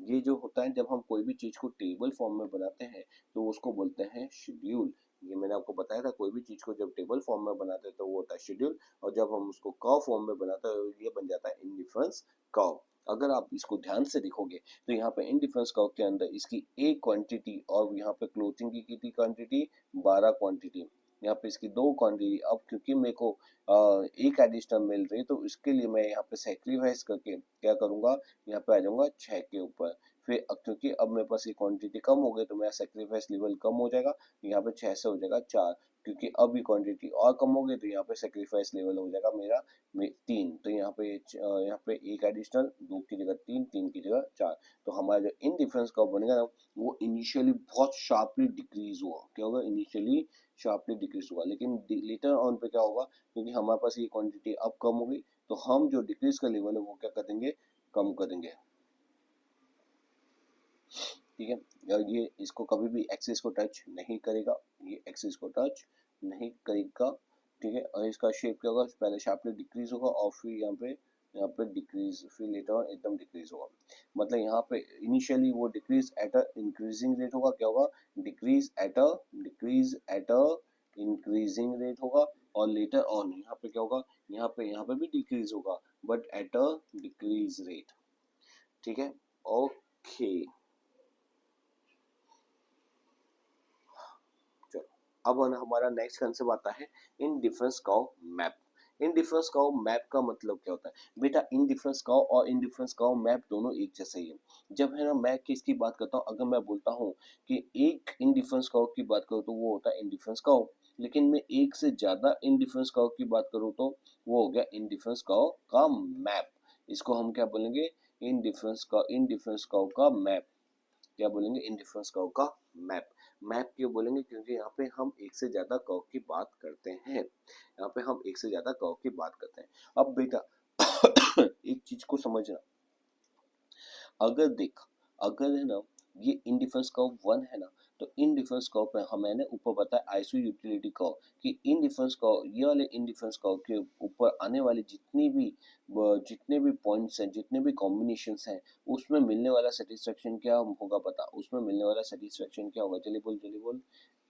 ये जो होता है, जब हम कोई भी चीज को टेबल फॉर्म में बनाते हैं तो उसको बोलते हैं शेड्यूल। ये मैंने आपको बताया था, कोई भी चीज को जब टेबल फॉर्म में बनाते हैं तो वो होता है शेड्यूल, और जब हम उसको कर्व फॉर्म में बनाते हैं तो ये बन जाता है इंडिफरेंस कर्व। अगर आप इसको ध्यान से देखोगे तो यहाँ पे इंडिफरेंस कर्व के अंदर इसकी एक क्वांटिटी, और यहाँ पे क्लोथिंग की कितनी क्वांटिटी, 12 क्वांटिटी, यहाँ पे इसकी 2 क्वांटिटी। अब क्योंकि मेरे को एक एडिशनल मिल रही है तो इसके लिए मैं यहाँ पे सेक्रीफाइस करके क्या करूंगा, यहाँ पे आ जाऊंगा 6 के ऊपर। फिर अब क्योंकि अब मेरे पास ये क्वांटिटी कम हो गई तो मेरा सेक्रीफाइस लेवल कम हो जाएगा, यहाँ पे 6 से हो जाएगा 4, क्योंकि अब ये क्वांटिटी और कम हो गई तो यहाँ पे सेक्रीफाइस लेवल हो जाएगा मेरा 3। तो यहाँ पे एक एडिशनल, 2 की जगह 3, 3 की जगह 4। तो हमारा जो इन डिफरेंस कर्व बनेगा ना, वो इनिशियली बहुत शार्पली डिक्रीज हुआ। क्या होगा, इनिशियली शार्पली डिक्रीज हुआ, लेकिन लेटर ऑन पे क्या होगा, क्योंकि हमारे पास ये क्वांटिटी अब कम हो गई तो हम जो डिक्रीज का लेवल है वो क्या करेंगे, कम करेंगे। ठीक है, और ये इसको कभी भी एक्सिस को टच नहीं करेगा, ये एक्सिस को टच नहीं करेगा। ठीक है, और इसका शेप क्या होगा, पहले शार्पली डिक्रीज होगा और फिर यहाँ पे डिक्रीज, फिर लेटर ऑन एकदम डिक्रीज होगा। मतलब यहाँ पे इनिशियली वो decrease at a increasing rate होगा। क्या होगा, decrease at a increasing rate होगा, और लेटर ऑन यहाँ पे क्या होगा, यहाँ पे भी डिक्रीज होगा but at a decrease rate. ठीक है, ओके। चलो, अब हमारा नेक्स्ट कंसेप्ट आता है in difference curve map. In difference curve map का मतलब क्या होता है बेटा, इन डिफरेंस कर्व और इन डिफरेंस कर्व मैप दोनों एक जैसे ही है। जब है ना मैं किसकी बात करता हूँ, अगर मैं बोलता हूँ कि एक इन डिफरेंस कर्व की बात करूँ तो वो होता है इन डिफरेंस कर्व, लेकिन मैं एक से ज्यादा इन डिफरेंस कर्व की बात करूँ तो वो हो गया इन डिफरेंस कर्व का मैप। इसको हम क्या बोलेंगे, इन डिफरेंस कर्व का मैप। क्या बोलेंगे, इन डिफरेंस कर्व का मैप। मैप क्यों बोलेंगे, क्योंकि यहाँ पे हम एक से ज्यादा कर्व की बात करते हैं, यहाँ पे हम एक से ज्यादा कर्व की बात करते हैं। अब बेटा एक चीज को समझना, अगर देख, अगर है ना ये इन डिफरेंस कर्व 1 है ना, तो इन डिफरेंस कर्व पे हम मैंने ऊपर बताया आइसो यूटिलिटी कर्व कि इन डिफरेंस कर्व, ये वाले इन डिफरेंस कर्व के ऊपर आने वाली जितने भी पॉइंट्स हैं, जितने भी कॉम्बिनेशंस हैं, उसमें मिलने वाला सेटिस्फेक्शन क्या होगा पता, उसमें मिलने वाला सेटिस्फेक्शन क्या होगा, जल्दी बोल,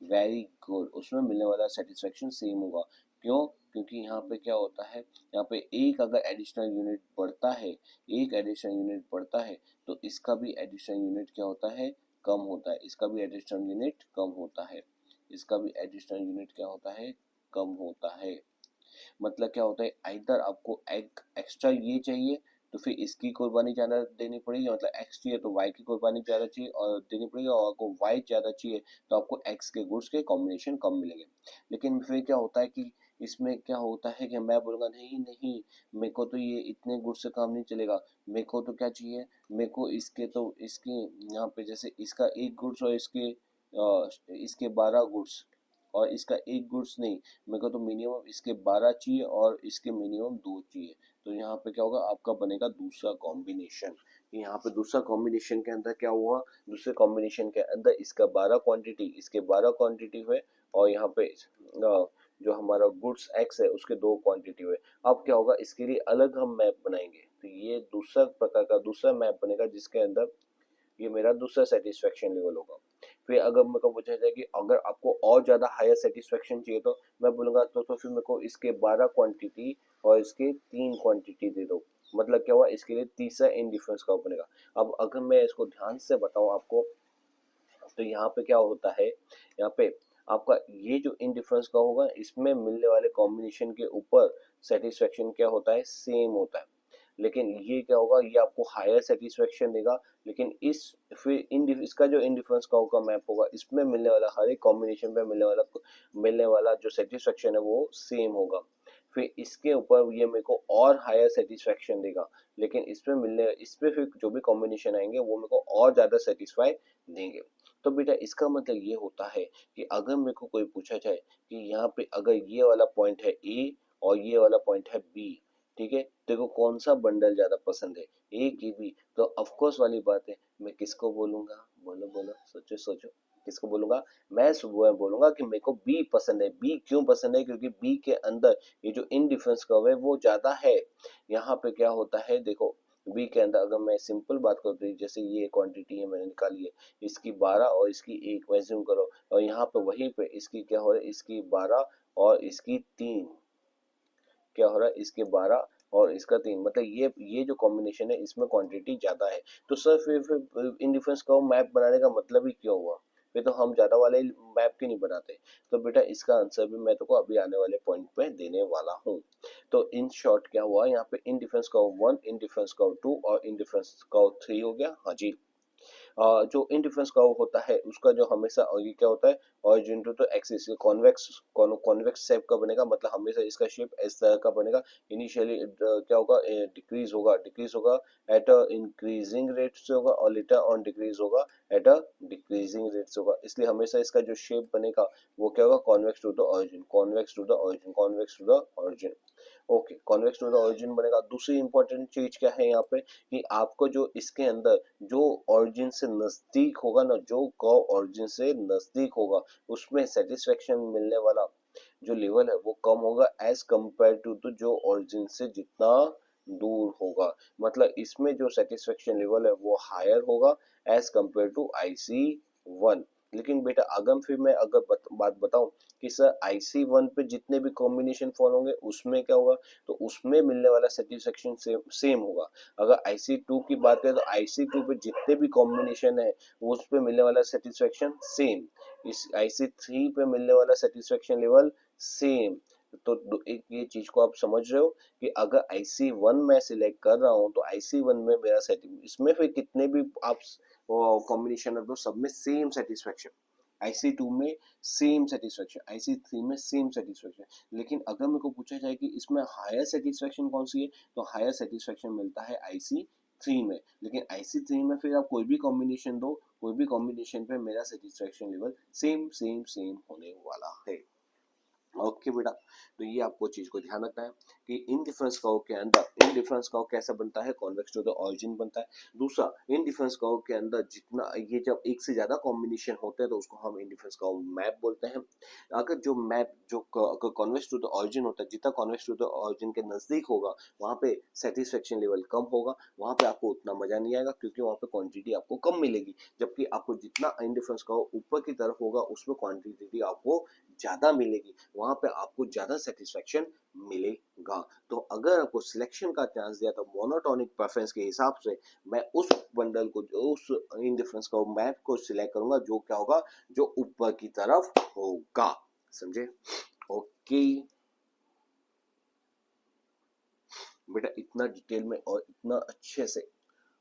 वेरी गुड, उसमें मिलने वाला सेटिस्फेक्शन सेम होगा। क्यों, क्योंकि यहाँ पे क्या होता है, यहाँ पे एक अगर एडिशनल यूनिट बढ़ता है, एक एडिशनल यूनिट बढ़ता है तो इसका भी एडिशनल यूनिट क्या होता है, कम होता है, इसका भी एडिशनल यूनिट कम होता है, इसका भी एडिशनल यूनिट क्या होता है, कम होता है। मतलब क्या होता है, आइदर आपको एक एक्स्ट्रा ये चाहिए तो फिर इसकी कुर्बानी ज़्यादा देनी पड़ेगी, मतलब एक्स चाहिए तो वाई की कुर्बानी ज़्यादा चाहिए और देनी पड़ेगी, और आपको वाई ज़्यादा चाहिए तो आपको एक्स के गुड्स के कॉम्बिनेशन कम मिलेंगे। लेकिन फिर क्या होता है कि इसमें क्या होता है कि मैं बोलूँगा नहीं नहीं, मेरे को तो ये इतने गुड्स से काम नहीं चलेगा, मेरे को तो क्या चाहिए, मेरे को इसके यहाँ पे जैसे इसका एक गुड्स और इसके 12 गुड्स, और इसका एक गुड्स नहीं, मेरे को तो मिनिमम इसके 12 चाहिए और इसके मिनिमम 2 चाहिए। तो यहाँ पे क्या होगा, आपका बनेगा दूसरा कॉम्बिनेशन। कि यहाँ पे दूसरा कॉम्बिनेशन के अंदर क्या हुआ, दूसरे कॉम्बिनेशन के अंदर इसका 12 क्वांटिटी, इसके 12 क्वांटिटी हुए, और यहाँ पे जो हमारा गुड्स एक्स है उसके 2 क्वांटिटी हुए। अब क्या होगा, इसके लिए अलग हम मैप बनाएंगे, तो ये दूसरा प्रकार का दूसरा मैप बनेगा जिसके अंदर ये मेरा दूसरा सेटिस्फेक्शन लेवल होगा। फिर अगर मेरे को पूछा जाए कि अगर आपको और ज़्यादा हायर सेटिस्फेक्शन चाहिए, तो मैं बोलूँगा तो फिर मेरे को इसके 12 क्वांटिटी और इसके 3 क्वांटिटी दे दो। मतलब क्या हुआ, इसके लिए तीसरा इनडिफरेंस कर्व बनेगा। अब अगर मैं इसको ध्यान से बताऊँ आपको, तो यहाँ पे क्या होता है, यहाँ पे आपका ये जो इनडिफरेंस कर्व होगा इसमें मिलने वाले कॉम्बिनेशन के ऊपर सेटिस्फेक्शन क्या होता है, सेम होता है। लेकिन ये क्या होगा, ये आपको हायर सेटिस्फेक्शन देगा, लेकिन इस फिर इन इसका जो इनडिफरेंस कर्व का मैप होगा इसमें मिलने वाला हर एक कॉम्बिनेशन पे मिलने वाला जो सेटिस्फेक्शन है वो सेम होगा। फिर इसके ऊपर ये मेरे को और हायर सेटिस्फेक्शन देगा, लेकिन इसमें फिर जो भी कॉम्बिनेशन आएंगे वो मेरे को और ज्यादा सेटिस्फाई देंगे। तो बेटा इसका मतलब ये होता है कि अगर मेरे को कोई पूछा जाए कि यहाँ पे अगर ये वाला पॉइंट है ए और ये वाला पॉइंट है बी, ठीक है, देखो कौन सा बंडल ज्यादा पसंद है, ए की बी, तो ऑफ कोर्स वाली बात है मैं किसको बोलूंगा, बोलो बोलो, सोचो सोचो, किसको बोलूंगा, मैं सुबह बोलूंगा कि मेरे को बी पसंद है। बी क्यों पसंद है, क्योंकि बी के अंदर ये जो इनडिफरेंस कर्व है वो ज्यादा है। यहाँ पे क्या होता है, देखो बी के अंदर अगर मैं सिंपल बात करूँ तो जैसे ये क्वांटिटी है मैंने निकाली है, इसकी 12 और इसकी 1 वैज्यूम करो, और यहाँ पे वहीं पे इसकी क्या हो रहा है, इसकी 12 और इसकी 3, क्या हो रहा है, इसके 12 और इसका 3, मतलब ये जो कॉम्बिनेशन है इसमें क्वांटिटी ज्यादा है। तो सर फिर इंडिफरेंस कर्व मैप बनाने का मतलब ही क्या हुआ, फिर तो हम ज्यादा वाले मैप क्यों नहीं बनाते। तो बेटा इसका आंसर भी मैं तो अभी आने वाले पॉइंट पे देने वाला हूँ। तो इन शॉर्ट क्या हुआ, यहाँ पे इंडिफरेंस कर्व 1, इंडिफरेंस कर्व 2 और इंडिफरेंस कर्व 3 हो गया। हाँ जी, जो इंडिफरेंस कर्व होता है उसका जो हमेशा, और ये क्या होता है, origin to axis convex convex shape का बनेगा, मतलब हमेशा इसका शेप इस तरह का बनेगा। इनिशियली क्या होगा, डिक्रीज होगा एट अ इंक्रीजिंग रेट से होगा, और लेटर ऑन डिक्रीज होगा एट अ डिक्रीजिंग रेट से होगा, इसलिए हमेशा इसका जो शेप बनेगा वो क्या होगा, convex to the origin, convex to the origin, convex to the origin. Okay, convex to the origin बनेगा। दूसरी इंपॉर्टेंट चीज क्या है यहाँ पे, कि आपको जो इसके अंदर जो ऑरिजिन से नजदीक होगा ना, जो कर्व ऑरिजिन से नजदीक होगा उसमें सेटिस्फेक्शन मिलने वाला जो लेवल है वो कम होगा एज कंपेयर टू जो ऑरिजिन से जितना दूर होगा। मतलब इसमें जो सेटिस्फेक्शन लेवल है वो हायर होगा एज कंपेयर टू IC1। लेकिन बेटा अगर फिर मैं अगर बात बताऊं कि सर IC1 पे जितने भी कॉम्बिनेशन फॉलो होंगे उसमें क्या होगा, तो उसमें मिलने वाला सेटिस्फेक्शन सेम होगा। अगर IC2 की बात करें तो IC2 पे जितने भी कॉम्बिनेशन है वो उस पे मिलने वाला सेटिस्फेक्शन सेम, इस IC3 पे मिलने वाला सेटिस्फेक्शन लेवल सेम। तो एक ये चीज को आप समझ रहे हो कि अगर IC1 मैं सिलेक्ट कर रहा हूँ तो IC1 में मेरा सेटिंग, इसमें फिर कितने भी आप कॉम्बिनेशन रख दो सब में सेम सेटिस्फेक्शन, IC2 में सेम सेटिस्फेक्शन, IC3 में सेम सेटिस्फेक्शन। लेकिन अगर मेरे को पूछा जाए कि इसमें हायर सेटिस्फेक्शन कौन सी है, तो हायर सेटिस्फेक्शन मिलता है IC3 में। लेकिन IC3 में फिर आप कोई भी कॉम्बिनेशन दो, कोई भी कॉम्बिनेशन पे मेरा satisfaction level same same same होने वाला है। ओके बेटा, तो ये आपको चीज को ध्यान रखना है कि इनडिफरेंस कर्व के अंदर इनडिफरेंस कर्व कैसा बनता है, कॉन्वेक्स टू द ऑरिजिन बनता है। दूसरा, इनडिफरेंस कर्व के अंदर जितना ये जब एक से ज्यादा कॉम्बिनेशन होते हैं तो उसको हम इनडिफरेंस कर्व मैप बोलते हैं। अगर जो मैप जो अगर कॉन्वेक्स टू द ऑरिजिन होता है, जितना कॉन्वेक्स टू द ऑरिजिन के नजदीक होगा वहां पे सेटिस्फेक्शन लेवल कम होगा, वहां पे आपको उतना मजा नहीं आएगा क्योंकि वहां पे क्वांटिटी आपको कम मिलेगी। जबकि आपको जितना इनडिफरेंस कर्व ऊपर की तरफ होगा उसमें क्वांटिटी आपको ज्यादा मिलेगी, वहां पे आपको ज्यादा सेटिस्फेक्शन मिलेगा। तो अगर आपको सिलेक्शन का चांस दिया तो मोनोटोनिक प्रेफरेंस के हिसाब से मैं उस बंडल को, जो उस इंडिफरेंस को मैप को सिलेक्ट करूंगा जो क्या होगा, जो ऊपर की तरफ होगा। समझे? ओके बेटा, इतना डिटेल में और इतना अच्छे से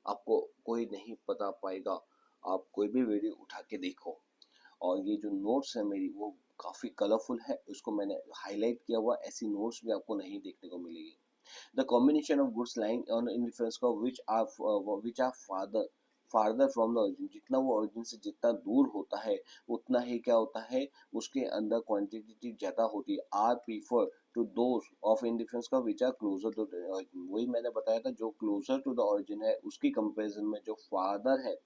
आपको कोई नहीं बता पाएगा। आप कोई भी वीडियो उठा के देखो, और ये जो नोट्स है मेरी वो काफी कलरफुल है, उसको मैंने हाईलाइट किया हुआ, ऐसी नोट्स भी आपको नहीं देखने को मिलेगी। The combination of goods lying on in reference को which are father farther from the origin, जितना वो ओरिजिन से जितना दूर होता है उतना ही क्या होता है उसके अंदर क्वांटिटी ज्यादा होती है। Are prefer to those of indifference का which are closer to the origin, वही मैंने बताया था, जो क्लोजर टू द ओरिजिन है उसकी कंपैरिजन में जो फादर है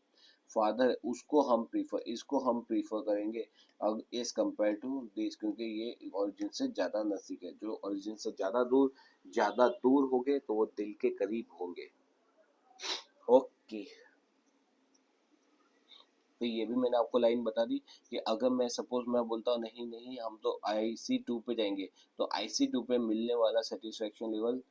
उसको हम प्रीफर, इसको हम प्रीफर करेंगे अब एज कंपेयर टू दिस, क्योंकि ये ओरिजिन से ज़्यादा नज़दीक है। जो ओरिजिन से ज़्यादा दूर होंगे तो वो दिल के करीब होंगे। ओके, तो ये भी मैंने आपको लाइन बता दी कि अगर मैं सपोज मैं बोलता हूँ नहीं नहीं हम तो IC2 पे जाएंगे, तो IC2 पे मिलने वाला सेटिस्फेक्शन लेवल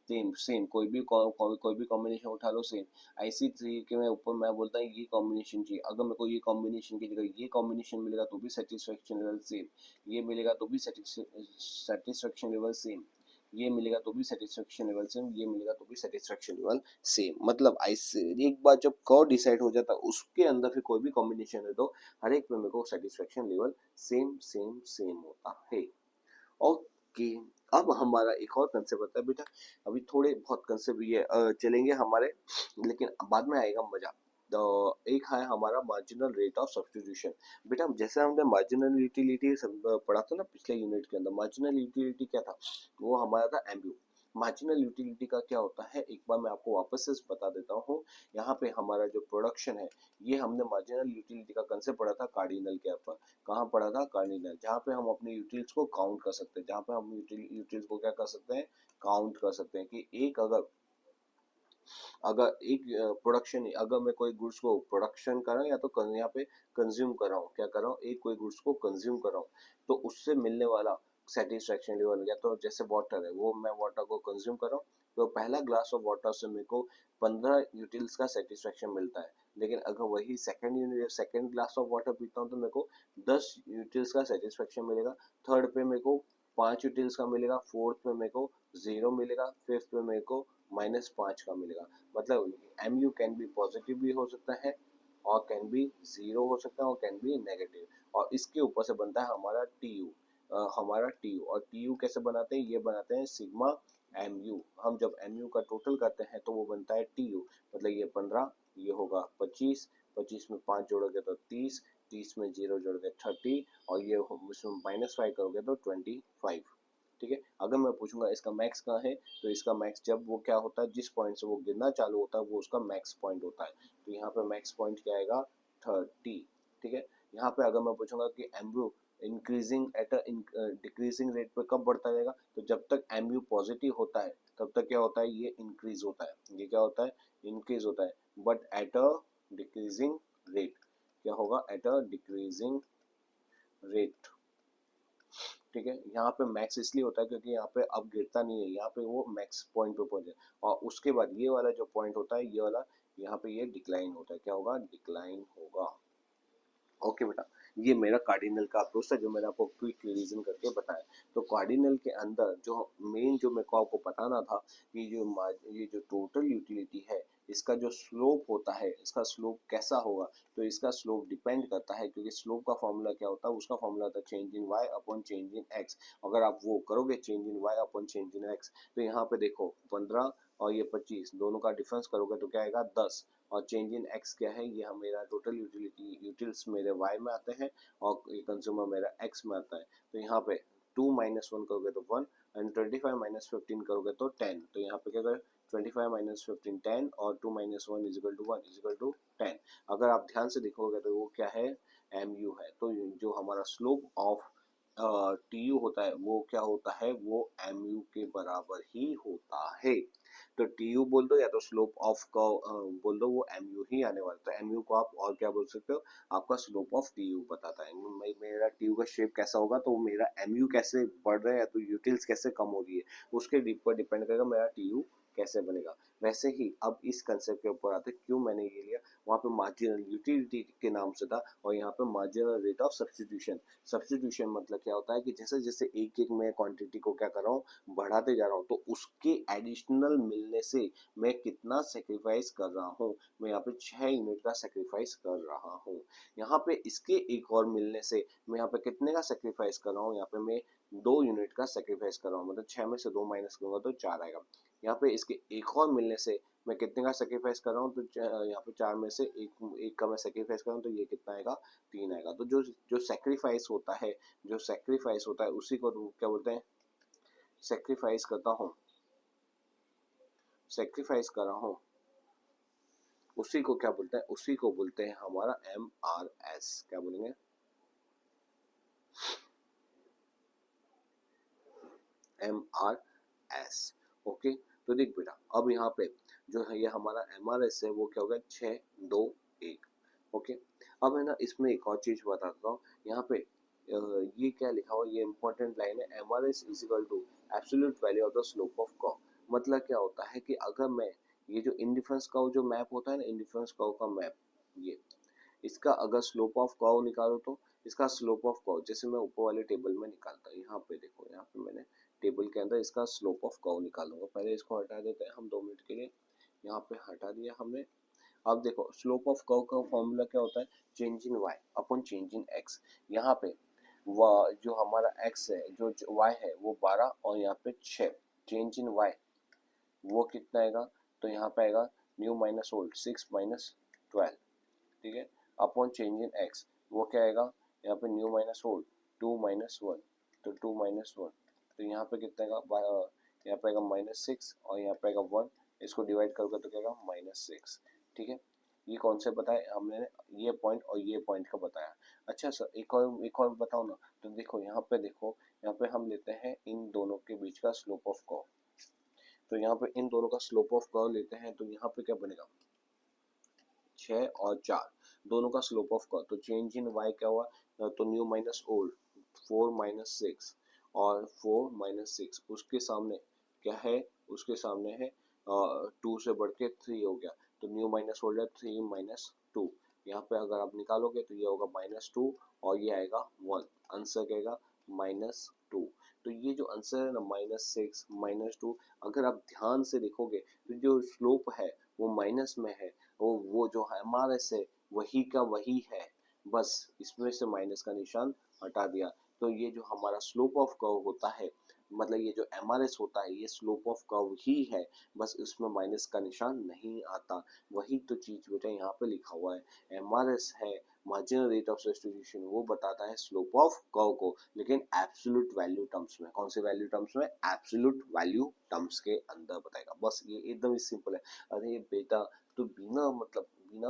सेम सेम, कोई भी कॉम्बिनेशन उठा लो सेम। IC3 के मैं ऊपर मैं बोलता हूँ ये कॉम्बिनेशन चाहिए, अगर मेरे को ये कॉम्बिनेशन की जगह ये कॉम्बिनेशन मिलेगा तो भी सेटिस्फेक्शन लेवल सेम, ये मिलेगा तो भी सेटिस्फेक्शन लेवल सेम, ये मिलेगा तो भी सेटिस्फेक्शन लेवल सेम, ये मिलेगा तो भी सेटिस्फेक्शन लेवल सेम। मतलब ऐसे एक बार जब कर्व डिसाइड हो जाता है उसके अंदर फिर कोई भी कॉम्बिनेशन है तो हर एक पे मेरे को satisfaction level same same same होता है। ओके, अब हमारा एक और कंसेप्ट आता है बेटा, अभी थोड़े बहुत कंसेप्ट ये चलेंगे हमारे, लेकिन बाद में आएगा मजा। तो एक है हमारा मार्जिनल रेट ऑफ सब्स्टिट्यूशन। बेटा जैसे हमने मार्जिनल यूटिलिटी पढ़ा था ना पिछले यूनिट के अंदर, मार्जिनल यूटिलिटी क्या था, वो हमारा था एमयू। मार्जिनल यूटिलिटी का क्या होता है एक बार मैं आपको वापस से बता देता हूँ। यहाँ पे हमारा जो प्रोडक्शन है ये हमने मार्जिनल यूटिलिटी का कंसेप्ट पढ़ा था कार्डिनल के ऊपर। कहाँ पढ़ा था, कार्डिनल, जहाँ पे हम अपने यूटिल्स को काउंट कर सकते हैं, जहाँ पे हम यूटिल्स को क्या कर सकते हैं, काउंट कर सकते हैं कि एक अगर अगर एक प्रोडक्शन, अगर मैं कोई गुड्स को प्रोडक्शन कर रहा हूँ या तो यहाँ पे कंज्यूम कर रहा हूँ, क्या कर रहा हूँ, एक कोई गुड्स को कंज्यूम कर रहा हूँ, तो उससे मिलने वाला सेटिस्फेक्शन लेवल, या तो जैसे वाटर है वो मैं वाटर को कंज्यूम कर रहा हूँ तो पहला ग्लास ऑफ वाटर से मेरे को 15 यूटिल्स का सेटिस्फेक्शन मिलता है। लेकिन अगर वही सेकंड ग्लास ऑफ वाटर पीता हूँ तो मेरे को 10 यूटिल्स का सेटिस्फेक्शन मिलेगा। थर्ड पे मेरे को 5 यूटिल्स का मिलेगा, फोर्थ में मेरे को 0 मिलेगा, फिफ्थ में मेरे को -5 का मिलेगा। मतलब MU कैन बी पॉजिटिव भी हो सकता है और कैन बी 0 हो सकता है और कैन बी नेगेटिव, और इसके ऊपर से बनता है हमारा TU। और TU कैसे बनाते हैं, ये बनाते हैं सिग्मा MU। हम जब MU का टोटल करते हैं तो वो बनता है TU। मतलब ये 15, ये होगा 25, 25 में 5 जोड़ोगे तो 30, 30 में 0 जोड़ोगे 30, और ये इसमें -5 करोगे तो 25। ठीक है, अगर मैं पूछूंगा इसका मैक्स कहाँ है, तो इसका मैक्स जब वो क्या होता है, जिस पॉइंट से वो गिरना चालू होता है वो उसका मैक्स पॉइंट होता है। तो यहाँ पे मैक्स पॉइंट क्या आएगा, 30। ठीक है, यहाँ पे अगर मैं पूछूंगा कि MU increasing at a decreasing rate पे कब बढ़ता रहेगा, तो जब तक एमयू पॉजिटिव होता है तब तक क्या होता है, ये इंक्रीज होता है, ये क्या होता है, इंक्रीज होता है। But at a decreasing rate, क्या होगा, एट अ डिक्रीजिंग रेट। ठीक है, यहाँ पे मैक्स इसलिए होता है क्योंकि यहाँ पे अब गिरता नहीं है, यहाँ पे वो मैक्स पॉइंट पे पहुंच जाए, और उसके बाद ये वाला जो पॉइंट होता है ये वाला, यहाँ पे ये डिक्लाइन होता है, क्या होगा, डिक्लाइन होगा। ओके बेटा, ये मेरा कार्डिनल का अप्रोच था जो मैंने आपको क्विक रिवीजन करके बताया। तो कार्डिनल के अंदर जो मेन जो मेरे को आपको बताना था कि ये जो टोटल यूटिलिटी है इसका जो स्लोप होता है, इसका स्लोप कैसा होगा, तो इसका स्लोप डिपेंड करता है, क्योंकि स्लोप का फॉर्मूला क्या होता है, उसका फॉर्मूला होता है change in Y upon change in X. अगर आप वो करोगे change in Y upon change in X, तो यहाँ पे देखो 15 और ये 25 दोनों का डिफरेंस करोगे तो क्या आएगा, 10। और चेंज इन एक्स क्या है, ये मेरा टोटल यूटिल्स मेरे वाई में आते हैं और ये कंज्यूमर मेरा एक्स में आता है। तो यहाँ पे 2 माइनस 1 करोगे तो 1, एंड 25 माइनस 15 करोगे तो 10। तो यहाँ पे क्या करें, 25 माइनस 15 10, और 2 minus 1 equal to 1 equal to 10। अगर आप ध्यान से देखोगे तो वो क्या है, MU है। तो जो हमारा स्लोप ऑफ TU होता है वो क्या होता है, वो MU के बराबर ही होता है। तो TU बोल दो या तो स्लोप ऑफ का बोल दो, वो MU ही आने वाला। तो MU को आप और क्या बोल सकते हो, आपका स्लोप ऑफ TU बताता है। मेरा TU का शेप कैसा होगा, तो मेरा MU कैसे बढ़ रहा है या तो यूटिल्स कैसे कम हो रही है उसके ऊपर डिपेंड करेगा मेरा TU कैसे बनेगा। वैसे ही अब इस कंसेप्ट के ऊपर आते क्यों मैंने ये लिया, वहाँ पे मार्जिनल यूटिलिटी के नाम से था, और यहाँ पे marginal rate of substitution. Substitution मतलब क्या होता है कि जैसे जैसे एक एक मैं क्वांटिटी को क्या कर रहा हूँ, बढ़ाते जा रहा हूँ, तो उसके एडिशनल मिलने से मैं कितना सेक्रीफाइस कर रहा हूँ, मैं यहाँ पे 6 यूनिट का सेक्रीफाइस कर रहा हूँ। यहाँ पे इसके एक और मिलने से मैं यहाँ पे कितने का सेक्रीफाइस कर रहा हूँ, यहाँ पे मैं 2 यूनिट का सेक्रीफाइस कर रहा हूँ, मतलब 6 में से 2 माइनस करूंगा तो 4 आएगा। यहाँ पे इसके एक और मिलने से मैं कितने का सेक्रीफाइस कर रहा हूँ, तो यहाँ पे 4 में से एक का मैं सेक्रीफाइस कर रहा हूँ, तो ये कितना आएगा, 3 आएगा। तो जो जो सेक्रीफाइस होता है, जो सेक्रीफाइस होता है उसी को क्या बोलते हैं, सेक्रीफाइस करता हूँ, सेक्रीफाइस कर रहा हूँ, उसी को क्या बोलते हैं, उसी को बोलते हैं हमारा MRS। क्या बोलेंगे, MRS। ओके, तो देख बेटा, अब यहाँ पे जो है ये हमारा MRS है वो क्या होगा, 6, 2, 1। ओके, अब है ना इसमें एक और चीज बता देता हूँ, यहाँ पे ये क्या लिखा हुआ, ये इंपॉर्टेंट लाइन है, MRS is equal to absolute value of the slope of curve. मतलब क्या होता है कि अगर मैं ये जो इंडिफरेंस कर्व जो मैप होता है ना, इंडिफरेंस कर्व का मैप, ये इसका अगर स्लोप ऑफ कर्व निकालो तो इसका स्लोप ऑफ कर्व, जैसे मैं ऊपर वाले टेबल में निकालता हूँ, यहाँ पे देखो, यहाँ पे मैंने टेबल के अंदर इसका स्लोप ऑफ कर्व निकालूंगा। पहले इसको हटा देते हैं हम 2 मिनट के लिए, यहाँ पे हटा दिया हमने। अब देखो स्लोप ऑफ कर्व का फॉर्मूला क्या होता है, change in Y upon change in X. यहाँ पे जो हमारा एक्स है, जो वाई है वो 12 और यहाँ पे 6, चेंज इन वाई वो कितना आएगा, तो यहाँ पे आएगा न्यू माइनस ओल्ड 6 - 12, ठीक है, अपॉन चेंज इन एक्स वो क्या आएगा, यहाँ पे न्यू माइनस ओल्ड 2 - 1, तो 2 - 1, तो यहाँ पे कितना आएगा, यहाँ पे आएगा -6 और यहाँ पे आएगा 1, इसको डिवाइड करोगे तो क्या आएगा -6। ठीक है, ये कौन से बताए हमने, ये पॉइंट और ये पॉइंट का बताया। अच्छा सर एक और बताओ ना, तो देखो यहाँ पे देखो, यहाँ पे हम लेते हैं इन दोनों के बीच का स्लोप ऑफ कर्व, तो यहाँ पे इन दोनों का स्लोप ऑफ कर्व लेते हैं, तो यहाँ पे क्या बनेगा, 6 और 4 दोनों का स्लोप ऑफ कर्व, तो चेंज इन वाई क्या हुआ, तो न्यू माइनस ओल्ड 4 - 6 और 4 - 6, उसके सामने क्या है, उसके सामने है 2 से बढ़ के 3 हो गया, तो न्यू माइनस ओल्ड है 3 - 2, यहाँ पे अगर आप निकालोगे तो ये होगा -2 और ये आएगा 1, आंसर क्या आएगा -2। तो ये जो आंसर है ना -6 -2, अगर आप ध्यान से देखोगे तो जो स्लोप है वो माइनस में है, वो जो MRS है वही का वही है, बस इसमें से माइनस का निशान हटा दिया। तो ये जो हमारा स्लोप ऑफ कर्व होता है, मतलब ये जो MRS होता है ये स्लोप ऑफ कर्व ही है, बस इसमें माइनस का निशान नहीं आता। वही तो चीज बेटा यहाँ पे लिखा हुआ है, MRS है मार्जिनल रेट ऑफ सब्स्टिट्यूशन, वो बताता है स्लोप ऑफ कर्व को, लेकिन एब्सोल्यूट वैल्यू टर्म्स में। कौन से वैल्यू टर्म्स में, एब्सोल्यूट वैल्यू टर्म्स के अंदर बताएगा, बस ये एकदम ही सिंपल है। अरे बेटा, तो बिना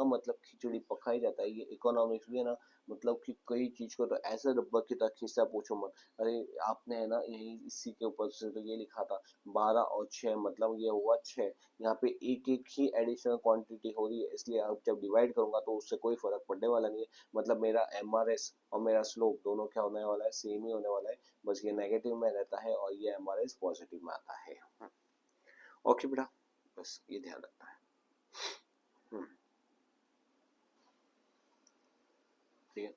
मतलब खिचड़ी पकाई जाता है, ये इकोनॉमिक्स भी है ना, मतलब कि कई चीज को तो ऐसे रब्बा की तरह खींचता पूछो मत। अरे आपने है ना यही इसी के ऊपर से तो ये लिखा था 12 और 6, मतलब ये हुआ 6, यहाँ पे एक एक ही एडिशनल क्वांटिटी हो रही है, इसलिए अब जब डिवाइड करूंगा तो उससे कोई फर्क पड़ने वाला नहीं है, मतलब मेरा MRS और मेरा स्लोप दोनों क्या होने वाला है, सेम ही होने वाला है, बस ये नेगेटिव में रहता है और ये MRS पॉजिटिव में आता है। ओके बेटा, बस ये ध्यान रखना है। हम्म, ठीक है,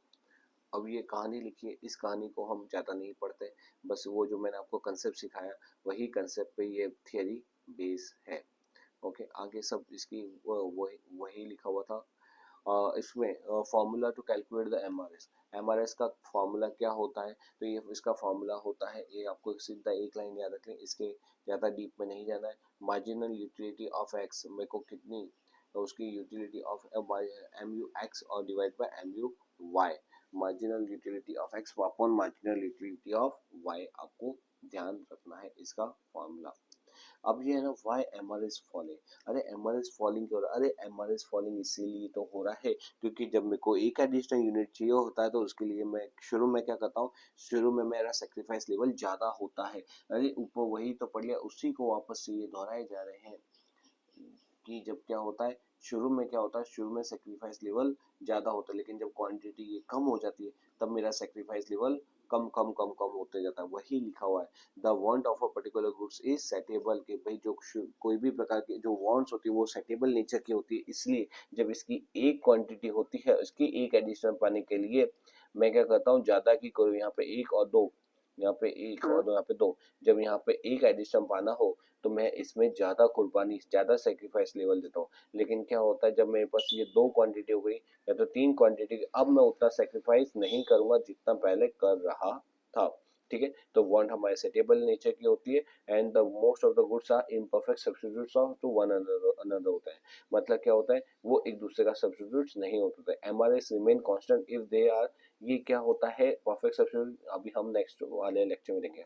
अब ये कहानी लिखी है, इस कहानी को हम ज़्यादा नहीं पढ़ते, बस वो जो मैंने आपको कंसेप्ट सिखाया वही कंसेप्ट पे ये थियरी बेस है। ओके, आगे सब इसकी वही वही लिखा हुआ था। इसमें formula to calculate the MRS, MRS का फॉर्मूला क्या होता है, तो ये इसका फॉर्मूला होता है, ये आपको सीधा एक लाइन याद रखें, इसके ज़्यादा डीप में नहीं जाना है। मार्जिनल यूटिलिटी ऑफ एक्स, मेरे को कितनी, तो उसकी यूटिलिटी ऑफ MU x और divide by MU y, marginal utility of x upon marginal utility of y, आपको ध्यान रखना है इसका फॉर्मूला। अब ये है ना, वाई MRS फॉलिंग, अरे MRS फॉलिंग क्यों हो रहा है, अरे MRS फॉलिंग इसीलिए तो हो रहा है क्योंकि जब मेरे को एक एडिशनल यूनिट चाहिए होता है तो उसके लिए मैं शुरू में क्या करता हूँ, शुरू में मेरा सेक्रीफाइस लेवल ज्यादा होता है। अरे ऊपर वही तो पढ़ लिया, उसी को वापस से ये दोहराए जा रहे हैं कि जब क्या होता है, शुरू में क्या होता है, शुरू में सेक्रीफाइस लेवल ज्यादा होता है, लेकिन जब क्वांटिटी ये कम हो जाती है तब मेरा सेक्रीफाइस लेवल कम कम कम कम होते जाता है। वही लिखा हुआ है, the want of a particular goods is settable, के भाई जो कोई भी प्रकार की जो वांट्स होती है वो सेटेबल नेचर की होती है, इसलिए जब इसकी एक क्वांटिटी होती है, इसकी एक एडिशनल पाने के लिए मैं क्या करता हूँ, ज्यादा की करूँ, यहाँ पे एक और दो, यहाँ पे एक और दो, यहाँ पे दो, जब यहाँ पे एक एडिशन पाना हो तो मैं इसमें ज्यादा कुर्बानी, ज्यादा सेक्रीफाइस लेवल देता हूँ। लेकिन क्या होता है, जब मेरे पास ये 2 क्वांटिटी हो गई या तो 3 क्वांटिटी, अब मैं उतना सेक्रीफाइस नहीं करूंगा जितना पहले कर रहा था। ठीक है। तो वन हमारे सेटेबल नेचर की होती है and the most of the goods are imperfect substitutes of to one another होता है। मतलब क्या होता है, वो एक दूसरे का सब्स्टिट्यूट्स नहीं होते थे। MRS remain constant if they are, ये क्या होता है परफेक्ट सब्स्टिट्यूट, अभी हम नेक्स्ट वाले लेक्चर में देखेंगे।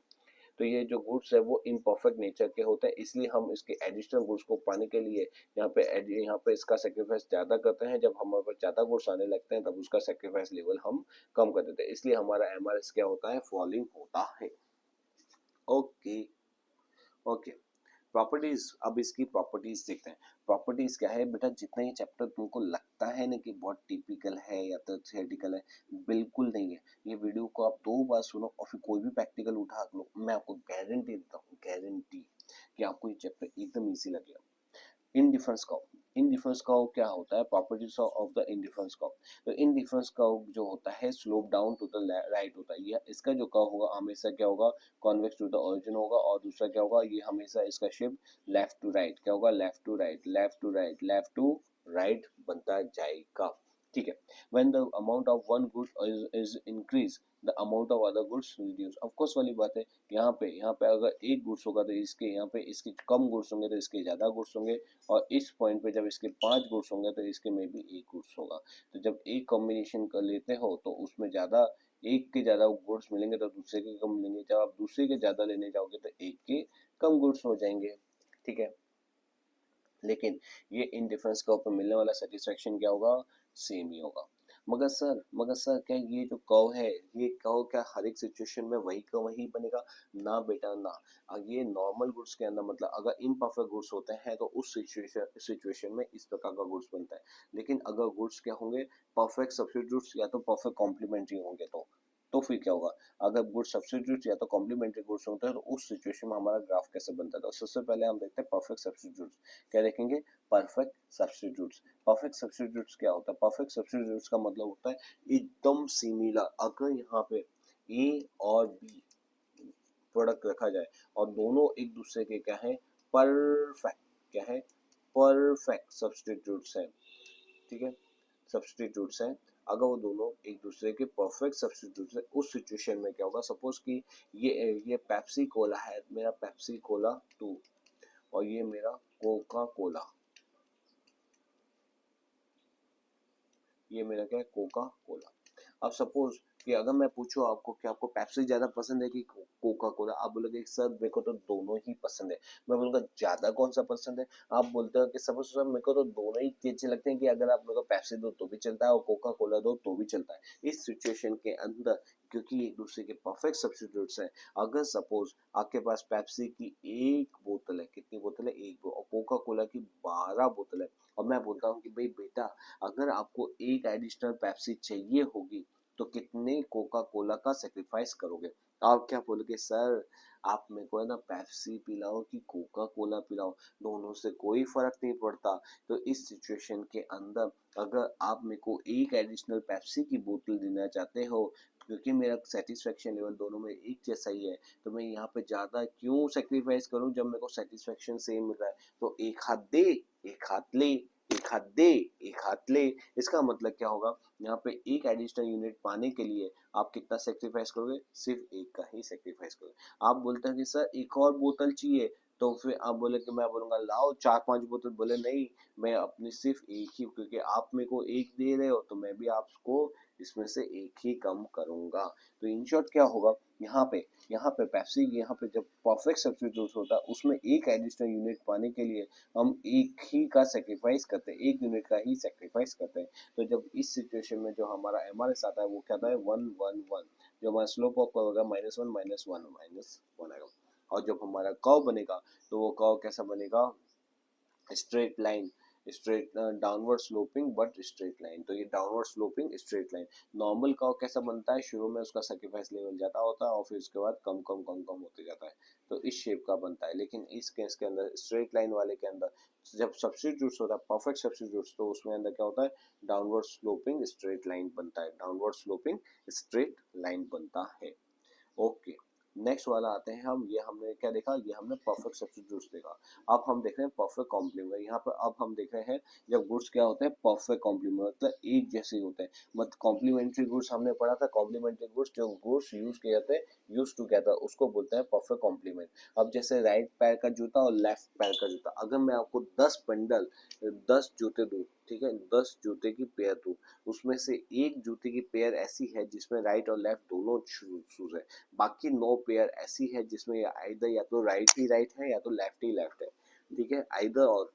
तो ये जो गुड्स है वो इम्परफेक्ट नेचर के होते हैं, इसलिए हम इसके एडिशनल गुड्स को पाने के लिए यहाँ पे इसका सेक्रीफाइस ज़्यादा करते हैं। जब हमारे पास ज़्यादा गुड्स आने लगते हैं तब उसका सेक्रीफाइस लेवल हम कम कर देते हैं, इसलिए हमारा एमआरएस क्या होता है, फॉलिंग होता है। ओके ओके, प्रॉपर्टीज, अब इसकी प्रॉपर्टीज देखते हैं। प्रॉपर्टीज क्या है बेटा, जितना ये चैप्टर तुमको लगता है ना कि बहुत टिपिकल है या तो थियोरेटिकल है, बिल्कुल नहीं है। ये वीडियो को आप 2 बार सुनो और फिर कोई भी प्रैक्टिकल उठा लो, मैं आपको गारंटी देता हूँ, गारंटी, कि आपको ये चैप्टर एकदम ईजी लगेगा। इनडिफरेंस कर्व, इनडिफरेंस कर्व क्या होता है, properties of the indifference curve. तो इनडिफरेंस कर्व जो होता है slope down to the right होता है, ये इसका जो कर्व होगा हमेशा क्या होगा, कॉन्वेक्स टू द ओरिजिन होगा। और दूसरा क्या होगा, ये हमेशा इसका शेप लेफ्ट टू राइट, क्या होगा, left to right, left to right, left to right बनता जाएगा। ठीक है। When the amount of one good is increase, the amount of other goods reduce, of course वाली बात है। यहाँ पे अगर एक गुड्स होगा तो इसके यहाँ पे इसके कम गुड्स होंगे तो इसके ज्यादा गुड्स होंगे, और इस पॉइंट पे जब इसके 5 गुड्स होंगे तो इसके में भी 1 गुड्स होगा। तो जब एक कॉम्बिनेशन कर लेते हो तो उसमें ज्यादा, एक के ज्यादा गुड्स मिलेंगे तो दूसरे के कम मिलेंगे, जब आप दूसरे के ज्यादा लेने जाओगे तो एक के कम गुड्स हो जाएंगे। ठीक है। लेकिन ये इन डिफरेंस कर्व पे मिलने वाला सेटिस्फेक्शन क्या होगा, सेम ही होगा। मगर सर क्या ये जो कर्व है, ये कर्व क्या हर एक सिचुएशन में वही कर्व ही बनेगा, ना बेटा ना। ये नॉर्मल गुड्स के अंदर, मतलब अगर इम्परफेक्ट गुड्स होते हैं तो उस सिचुएशन में इस प्रकार का गुड्स बनता है। लेकिन अगर गुड्स क्या होंगे, परफेक्ट सब्स्टिट्यूट्स या तो परफेक्ट कॉम्प्लीमेंट्री होंगे तो फिर क्या होगा, अगर गुड सब्स्टिट्यूट या तो कॉम्प्लीमेंट्री गुड्स होते हैं तो उस सिचुएशन में हमारा ग्राफ कैसे बनता है। तो सबसे पहले हम देखते हैं परफेक्ट सब्स्टिट्यूट्स। क्या देखेंगे, परफेक्ट सब्स्टिट्यूट्स। परफेक्ट सब्स्टिट्यूट्स क्या होता है, परफेक्ट सब्स्टिट्यूट्स का मतलब होता है एकदम सिमिलर। अगर यहाँ पे ए और बी प्रोडक्ट रखा जाए और दोनों एक दूसरे के क्या है, परफेक्ट, क्या है, परफेक्ट सब्स्टिट्यूट्स है। ठीक है, सब्स्टिट्यूट्स हैं। अगर वो दोनों एक दूसरे के परफेक्ट सब्स्टिट्यूट्स है, उस सिचुएशन में क्या होगा, सपोज कि ये पेप्सी कोला है, मेरा पेप्सी कोला 2, और ये मेरा कोका कोला, ये मेरा क्या है, कोका कोला। अब सपोज कि अगर मैं पूछूं आपको कि आपको पेप्सी ज्यादा पसंद है कि कोका कोला, आप बोलोगे सर मेरे को तो दोनों ही पसंद है। मैं बोलूंगा ज्यादा कौन सा पसंद है, आप बोलते हो कि सपोज सर मेरे को तो दोनों ही अच्छे लगते हैं, कि अगर आप मेरे को पेप्सी दो तो भी चलता है और कोका कोला दो तो भी चलता है। इस सिचुएशन के अंदर क्योंकि एक दूसरे के परफेक्ट सब्स्टिट्यूट्स हैं, अगर सपोज आपके पास पेप्सी की एक बोतल है, कितनी बोतल है, एक बोतल, और कोका कोला की 12 बोतल है, और मैं बोलता हूँ कि भाई बेटा अगर आपको एक एडिशनल पेप्सी चाहिए होगी तो कितने कोका कोला का सेक्रीफाइस करोगे। आप क्या बोलोगे, सर आप मेरे को है ना पेप्सी पिलाओ कि कोका कोला पिलाओ, दोनों से कोई फर्क नहीं पड़ता। तो इस सिचुएशन के अंदर अगर आप मेरे को एक एडिशनल पेप्सी की बोतल देना चाहते हो, क्योंकि मेरा सेटिस्फेक्शन लेवल दोनों में एक जैसा ही है, तो मैं यहाँ पे ज्यादा क्यों सेक्रीफाइस करूँ जब मेरे को सेटिस्फेक्शन सेम मिल रहा है। तो एक हाथ दे, एक हाथ ले, एक हाथ दे, एक हाथ ले। इसका मतलब क्या होगा, यहाँ पे एक एडिशनल यूनिट पाने के लिए आप कितना सेक्रीफाइस करोगे, सिर्फ एक का ही सेक्रीफाइस करोगे। आप बोलते हैं कि सर एक और बोतल चाहिए, तो फिर आप बोले कि मैं बोलूंगा लाओ 4-5 बोतल, बोले नहीं मैं अपनी सिर्फ एक ही, क्योंकि आप मेरे को एक दे रहे हो तो मैं भी आपको इसमें से एक ही कम करूंगा। तो इन शॉर्ट क्या होगा, यहाँ पे पेप्सी, यहाँ पे जब परफेक्ट सब्स्टिट्यूट होता है उसमें एक एडिशनल यूनिट पाने के लिए हम एक ही का सेक्रीफाइस करते हैं, एक यूनिट का ही सेक्रीफाइस करते हैं। तो जब इस सिचुएशन में जो हमारा एमआरएस आता है वो क्या आता है, 1 1 1, जो हमारा स्लोप ऑफ कर्व होगा -1 -1 आएगा। और जब हमारा कर्व बनेगा तो वो कर्व कैसा बनेगा, straight line, straight downward sloping but straight line. तो ये downward sloping straight line. Normal curve कैसा बनता है, शुरू में उसका सैक्रिफाइस लेवल ज्यादा होता है और फिर उसके बाद कम कम कम कम होते जाता है, तो इस शेप का बनता है। लेकिन इस केस के अंदर स्ट्रेट लाइन वाले के अंदर जब सब्स्टिट्यूट्स होता है परफेक्ट सब्स्टिट्यूट्स, तो उसमें अंदर क्या होता है, डाउनवर्ड स्लोपिंग स्ट्रेट लाइन बनता है, डाउनवर्ड स्लोपिंग स्ट्रेट लाइन बनता है। ओके, नेक्स्ट वाला आते हैं हम, ये हमने क्या देखा, ये हमने परफेक्ट सब्स्टिट्यूट्स देखा। अब हम देख रहे हैं परफेक्ट कॉम्प्लीमेंट। यहाँ पर अब हम देख रहे हैं जब गुड्स क्या होते हैं, परफेक्ट कॉम्प्लीमेंट मतलब एक जैसे होते हैं। मतलब कॉम्प्लीमेंट्री गुड्स हमने पढ़ा था, कॉम्प्लीमेंट्री गुड्स जो गुड्स यूज किए जाते हैं यूज टुगेदर, उसको बोलते हैं परफेक्ट कॉम्प्लीमेंट। अब जैसे राइट पैर का जूता और लेफ्ट पैर का जूता, अगर मैं आपको 10 बंडल 10 जूते दूं, ठीक है, 10 जूते की पेयर दूं, उसमें से एक जूते की पेयर ऐसी है जिसमें राइट और लेफ्ट दोनों शूज है, बाकी 9 पेयर ऐसी है जिसमें आइदर या तो राइट ही राइट है या तो लेफ्ट ही लेफ्ट है, ठीक है, आइदर और।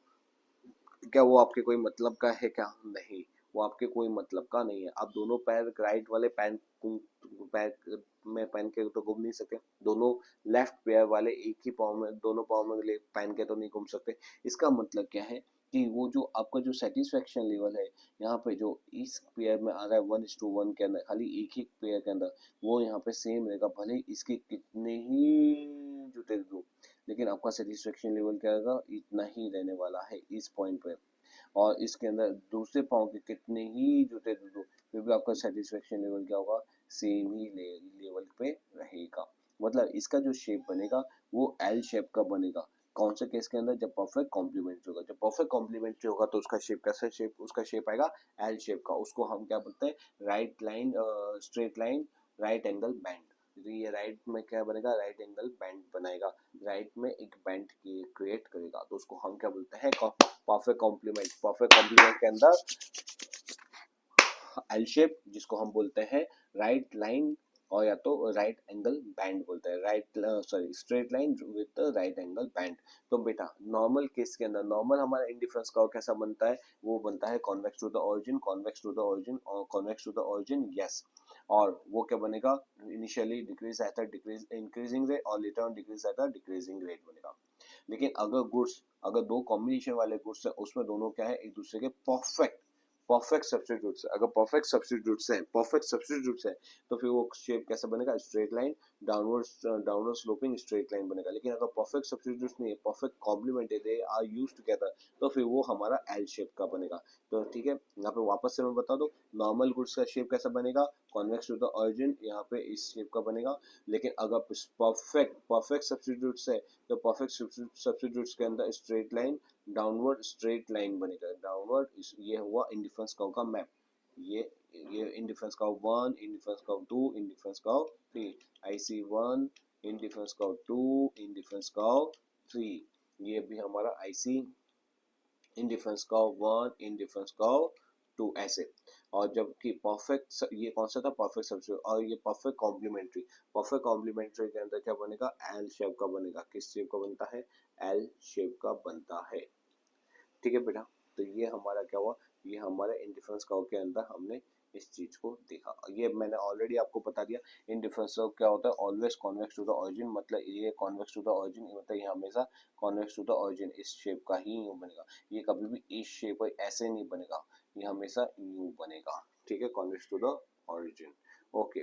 क्या वो आपके कोई मतलब का है क्या? नहीं, वो आपके कोई मतलब का नहीं है। आप दोनों पैर राइट वाले पैर पैर में पहन के तो घूम नहीं सकते, दोनों लेफ्ट पैर वाले एक ही पाँव में, दोनों पाँव में पहन के तो नहीं घूम सकते। इसका मतलब क्या है कि वो जो आपका जो सेटिस्फेक्शन लेवल है यहाँ पे, जो इस पेयर में आ रहा है 1:1 के अंदर, खाली एक ही पेयर के अंदर, वो यहाँ पे सेम रहेगा, भले ही इसके कितने ही जूते दो, लेकिन आपका सेटिस्फेक्शन लेवल क्या होगा, इतना ही रहने वाला है इस पॉइंट पे। और इसके अंदर दूसरे पाँव के कितने ही जूते दे दो, फिर भी आपका सेटिस्फेक्शन लेवल क्या होगा, सेम ही लेवल पे रहेगा। मतलब इसका जो शेप बनेगा वो एल शेप का बनेगा। कौन से केस के अंदर? जब परफेक्ट कॉम्प्लीमेंट्री होगा। जब परफेक्ट कॉम्प्लीमेंट्री होगा तो उसका शेप कैसा शेप, उसका शेप आएगा एल शेप का। उसको हम क्या बोलते हैं, right line, straight line, right angle band. तो ये राइट में क्या बनेगा, राइट एंगल बैंड बनाएगा, राइट में एक बैंड क्रिएट करेगा, तो उसको हम क्या बोलते हैं, परफेक्ट कॉम्प्लीमेंट। परफेक्ट कॉम्प्लीमेंट के अंदर एल शेप, जिसको हम बोलते हैं राइट लाइन, और या तो राइट एंगल बैंड बोलते हैं, right sorry straight line with right angle band. तो बेटा नॉर्मल केस के अंदर, नॉर्मल हमारा इंडिफरेंस कर्व कैसा बनता है, वो बनता है convex to the origin, convex to the origin और convex to the origin, yes. और वो क्या बनेगा, initially decrease at a decrease increasing rate और later on decrease at a decreasing rate बनेगा। लेकिन अगर गुड्स, अगर दो कॉम्बिनेशन वाले गुड्स है, उसमें दोनों क्या है, एक दूसरे के परफेक्ट परफेक्ट सब्स्टिट्यूट्स है। अगर परफेक्ट सब्स्टिट्यूट्स है, परफेक्ट सब्स्टिट्यूट्स है, तो फिर वो शेप कैसा बनेगा, straight line, downward sloping straight line बनेगा। लेकिन अगर परफेक्ट सब्स्टिट्यूट्स नहीं है, परफेक्ट कॉम्प्लीमेंट है, दे आर यूज्ड टुगेदर, तो फिर वो हमारा एल शेप का बनेगा। तो ठीक है, यहाँ पे वापस से मैं बता दूं, नॉर्मल गुड्स का शेप कैसा बनेगा, कॉन्वेक्स टू द ऑरिजिन, यहाँ पे इस शेप का बनेगा। लेकिन अगर परफेक्ट परफेक्ट सब्स्टिट्यूट्स है, तो परफेक्ट सब्स्टिट्यूट्स के अंदर straight line, downward straight line बनेगा, डाउनवर्ड। ये हुआ इंडिफरेंस कर्व का मैप। ये indifference curve 1, indifference curve 2, indifference curve 3, IC 1, indifference curve 2, indifference curve 3। ये भी हमारा IC indifference curve 1, indifference curve 2, ऐसे। और जबकि परफेक्ट, ये कौन सा था, परफेक्ट सब्स्टिट्यूट, और ये परफेक्ट कॉम्प्लीमेंट्री। परफेक्ट कॉम्प्लीमेंट्री के अंदर क्या बनेगा, एल शेप का बनेगा। किस शेप का बनता है, एल शेप का बनता है। ठीक है बेटा, तो ये हमारा क्या हुआ, ये हमारे इंडिफरेंस कर्व के अंदर हमने इस चीज को देखा। ये मैंने ऑलरेडी आपको बता दिया, इंडिफरेंस कर्व क्या होता है, always convex to the origin. मतलब ये कॉन्वेक्स टू द ओरिजिन मतलब ये हमेशा कॉन्वेक्स टू द ओरिजिन, इस शेप का ही यूं बनेगा। ये कभी भी इस शेप ऐसे नहीं बनेगा, ये हमेशा यूं बनेगा। ठीक है, convex to the origin. Okay,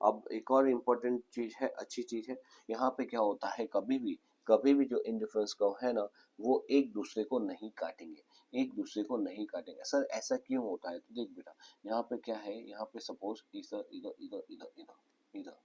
अब एक और इम्पोर्टेंट चीज है, अच्छी चीज है, यहाँ पे क्या होता है, कभी भी जो इंडिफरेंस कर्व है ना, वो एक दूसरे को नहीं काटेंगे, एक दूसरे को नहीं काटेंगे। सर ऐसा क्यों होता है, तो देख बेटा, यहाँ पे क्या है, यहाँ पे सपोज इधर इधर इधर इधर इधर इधर,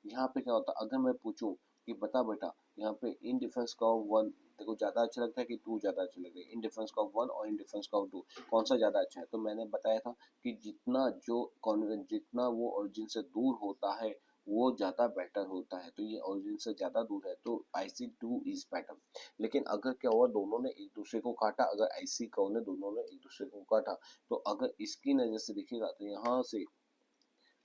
यहाँ पे क्या होता है, अगर मैं पूछूं कि बता बेटा, यहाँ पे इन डिफरेंस कर्व 1 देखो ज्यादा अच्छा लगता है कि 2 ज्यादा अच्छा लगता है, इन डिफरेंस कर्व 1 और इन डिफरेंस कर्व 2 कौन सा ज्यादा अच्छा है, तो मैंने बताया था कि जितना वो ओरिजिन से दूर होता है वो ज्यादा बेटर होता है। तो ये ओरिजिन से ज्यादा दूर है तो IC2 इज बेटर। लेकिन अगर क्या हुआ, दोनों ने एक दूसरे को काटा, अगर IC कर्व ने दोनों ने एक दूसरे को काटा, तो अगर इसकी नजर से दिखेगा तो यहाँ से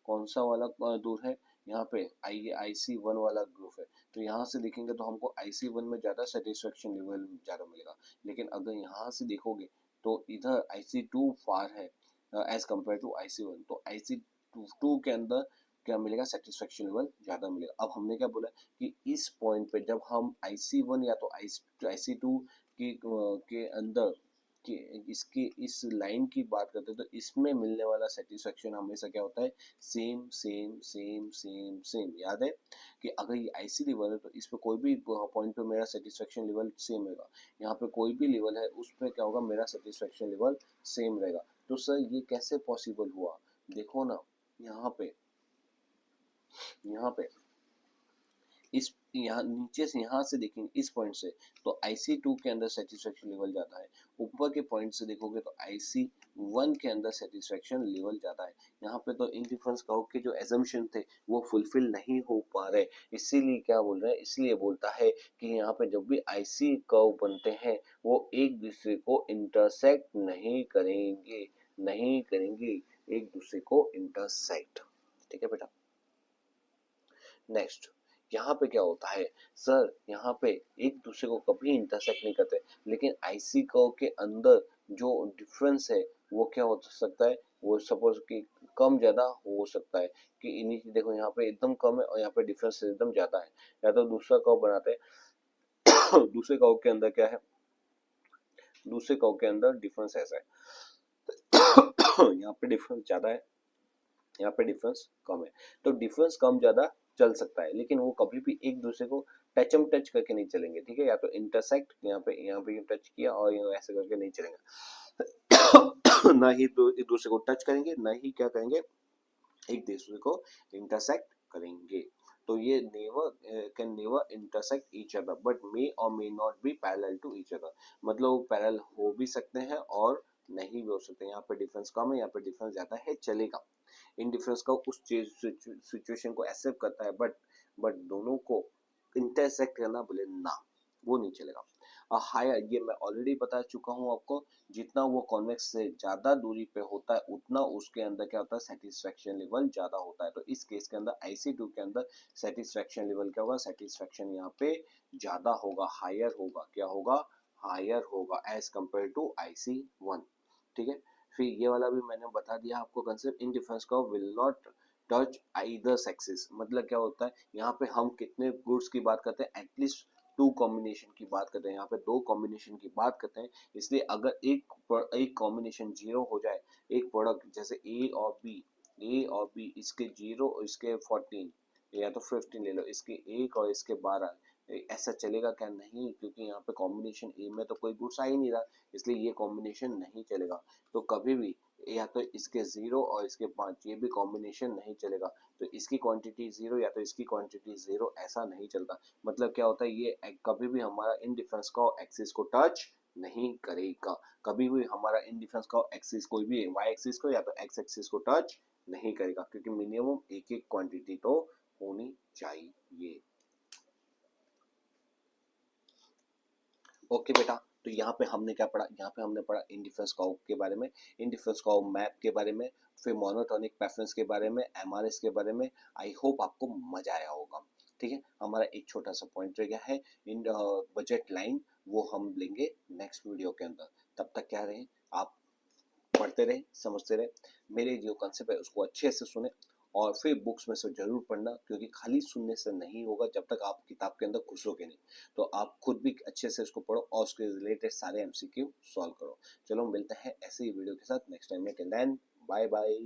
कौन सा वाला दूर है, यहाँ पे IC1 वाला ग्रुप है, तो यहाँ से देखेंगे तो हमको IC1 में ज़्यादा सेटिस्फेक्शन लेवल ज़्यादा मिलेगा। लेकिन अगर यहाँ से देखोगे तो इधर IC2 फार है एज कम्पेयर टू IC1, तो IC2 के अंदर क्या मिलेगा, सेटिस्फेक्शन लेवल ज़्यादा मिलेगा। अब हमने क्या बोला कि इस पॉइंट पे जब हम IC1 या तो IC2 के अंदर कि इसके इस लाइन की बात करते हैं, तो इसमें मिलने वाला सेटिस्फेक्शन हमेशा क्या होता है, same same same same same. याद है कि अगर ये IC लेवल है तो इस पे कोई भी पॉइंट पे मेरा सेटिस्फेक्शन लेवल सेम रहेगा, यहाँ पे कोई भी लेवल है उस पे क्या होगा, मेरा सेटिस्फेक्शन लेवल सेम रहेगा। तो सर ये कैसे पॉसिबल हुआ, देखो ना, यहाँ पे यहाँ पे इस यहाँ नीचे से यहाँ से देखेंगे इस पॉइंट से तो IC2 के अंदर सेटिस्फेक्शन लेवल ज़्यादा है, ऊपर के पॉइंट से देखोगे तो IC1 के अंदर सेटिस्फेक्शन लेवल ज़्यादा है। यहाँ पे तो इंडिफरेंस कर्व के जो एजम्पशन थे वो फुलफिल नहीं हो पा रहे, इसीलिए क्या बोल रहे हैं, इसलिए बोलता है कि यहाँ पे जब भी IC कर्व बनते हैं वो एक दूसरे को इंटरसेक्ट नहीं करेंगे, नहीं करेंगे एक दूसरे को इंटरसेक्ट। ठीक है बेटा। नेक्स्ट यहाँ पे क्या होता है, सर यहाँ पे एक दूसरे को कभी इंटरसेक्ट नहीं करते, लेकिन IC कर्व के अंदर जो डिफरेंस है वो क्या हो सकता है, वो सपोज कि कम ज्यादा हो सकता है कि इन्हीं देखो यहाँ पे एकदम कम है और यहाँ पे डिफरेंस एकदम ज्यादा है। या तो दूसरा कर्व बनाते हैं दूसरे कर्व के अंदर क्या है, दूसरे कर्व के अंदर डिफरेंस ऐसा है यहाँ पे डिफरेंस ज्यादा है, यहाँ पे डिफरेंस कम है, तो डिफरेंस कम ज्यादा चल सकता है लेकिन वो कभी भी एक दूसरे को टच करके नहीं चलेंगे। ठीक है, या तो इंटरसेक्ट यहाँ पे टच किया और यहाँ ऐसे करके नहीं चलेंगे ना ही एक दूसरे को टच करेंगे, ना ही क्या करेंगे, एक दूसरे को इंटरसेक्ट करेंगे। तो ये never can never intersect each other but may और may not be parallel to each other, मतलब वो पैरेलल हो भी सकते हैं और नहीं भी हो सकते। यहाँ पे डिफरेंस कम है, यहाँ पे डिफरेंस ज्यादा है, चलेगा। इन डिफरेंस का उस चीज सिचुएशन को एक्सेप्ट करता है, बट दोनों को इंटरसेक्ट करना बोले ना, वो नहीं चलेगा। हायर, ये मैं ऑलरेडी बता चुका हूँ आपको, जितना वो कॉन्वेक्स से ज्यादा दूरी पे होता है उतना उसके अंदर क्या होता है, सेटिस्फेक्शन लेवल ज्यादा होता है। तो इस केस के अंदर IC2 के अंदर सेटिस्फेक्शन लेवल क्या होगा, सेटिस्फेक्शन यहाँ पे ज्यादा होगा, हायर होगा, क्या होगा, हायर होगा एज कंपेयर टू IC1। ठीक है, फिर ये वाला भी मैंने बता दिया आपको concept, in difference curve will not touch either sexes, मतलब क्या होता है, यहाँ पे हम कितने गुड्स की बात करते हैं, एटलीस्ट 2 कॉम्बिनेशन की बात करते हैं, यहाँ पे 2 कॉम्बिनेशन की बात करते हैं। इसलिए अगर एक कॉम्बिनेशन 0 हो जाए, एक प्रोडक्ट जैसे ए और बी इसके 0 और इसके 14 या तो 15 ले लो, इसके 1 और इसके 12, ऐसा चलेगा क्या, नहीं, क्योंकि यहाँ पे कॉम्बिनेशन ए में तो कोई गुड्स आ ही नहीं रहा, इसलिए ये कॉम्बिनेशन नहीं चलेगा। तो कभी भी या तो इसके 0 और इसके 5 ये भी कॉम्बिनेशन नहीं चलेगा, तो इसकी क्वांटिटी 0 या तो इसकी क्वांटिटी 0, ऐसा नहीं चलता। मतलब क्या होता है, ये कभी भी हमारा इन डिफरेंस का एक्सिस को टच नहीं करेगा, कभी भी हमारा इन डिफरेंस का एक्सिस कोई भी y एक्सिस को या तो x एक्सिस को टच नहीं करेगा, क्योंकि मिनिमम एक एक क्वांटिटी तो होनी चाहिए। ओके बेटा, तो यहाँ पे हमने क्या पढ़ा, यहाँ पे हमने पढ़ा इंडिफरेंस कर्व के बारे में, इंडिफरेंस कर्व मैप के बारे में, फिर मोनोटोनिक प्रेफरेंस के बारे में, MRS के बारे में। आई होप आपको मजा आया होगा। ठीक है, हमारा एक छोटा सा पॉइंट रह गया है इन बजट लाइन, वो हम लेंगे नेक्स्ट वीडियो के अंदर। तब तक क्या रहे, आप पढ़ते रहे, समझते रहे, मेरे जो कंसेप्ट है उसको अच्छे से सुने और फिर बुक्स में से जरूर पढ़ना, क्योंकि खाली सुनने से नहीं होगा जब तक आप किताब के अंदर घुसोगे नहीं। तो आप खुद भी अच्छे से उसको पढ़ो और उसके रिलेटेड सारे MCQ सॉल्व करो। चलो मिलते हैं ऐसे ही वीडियो के साथ नेक्स्ट टाइम में, टिल देन बाय बाय।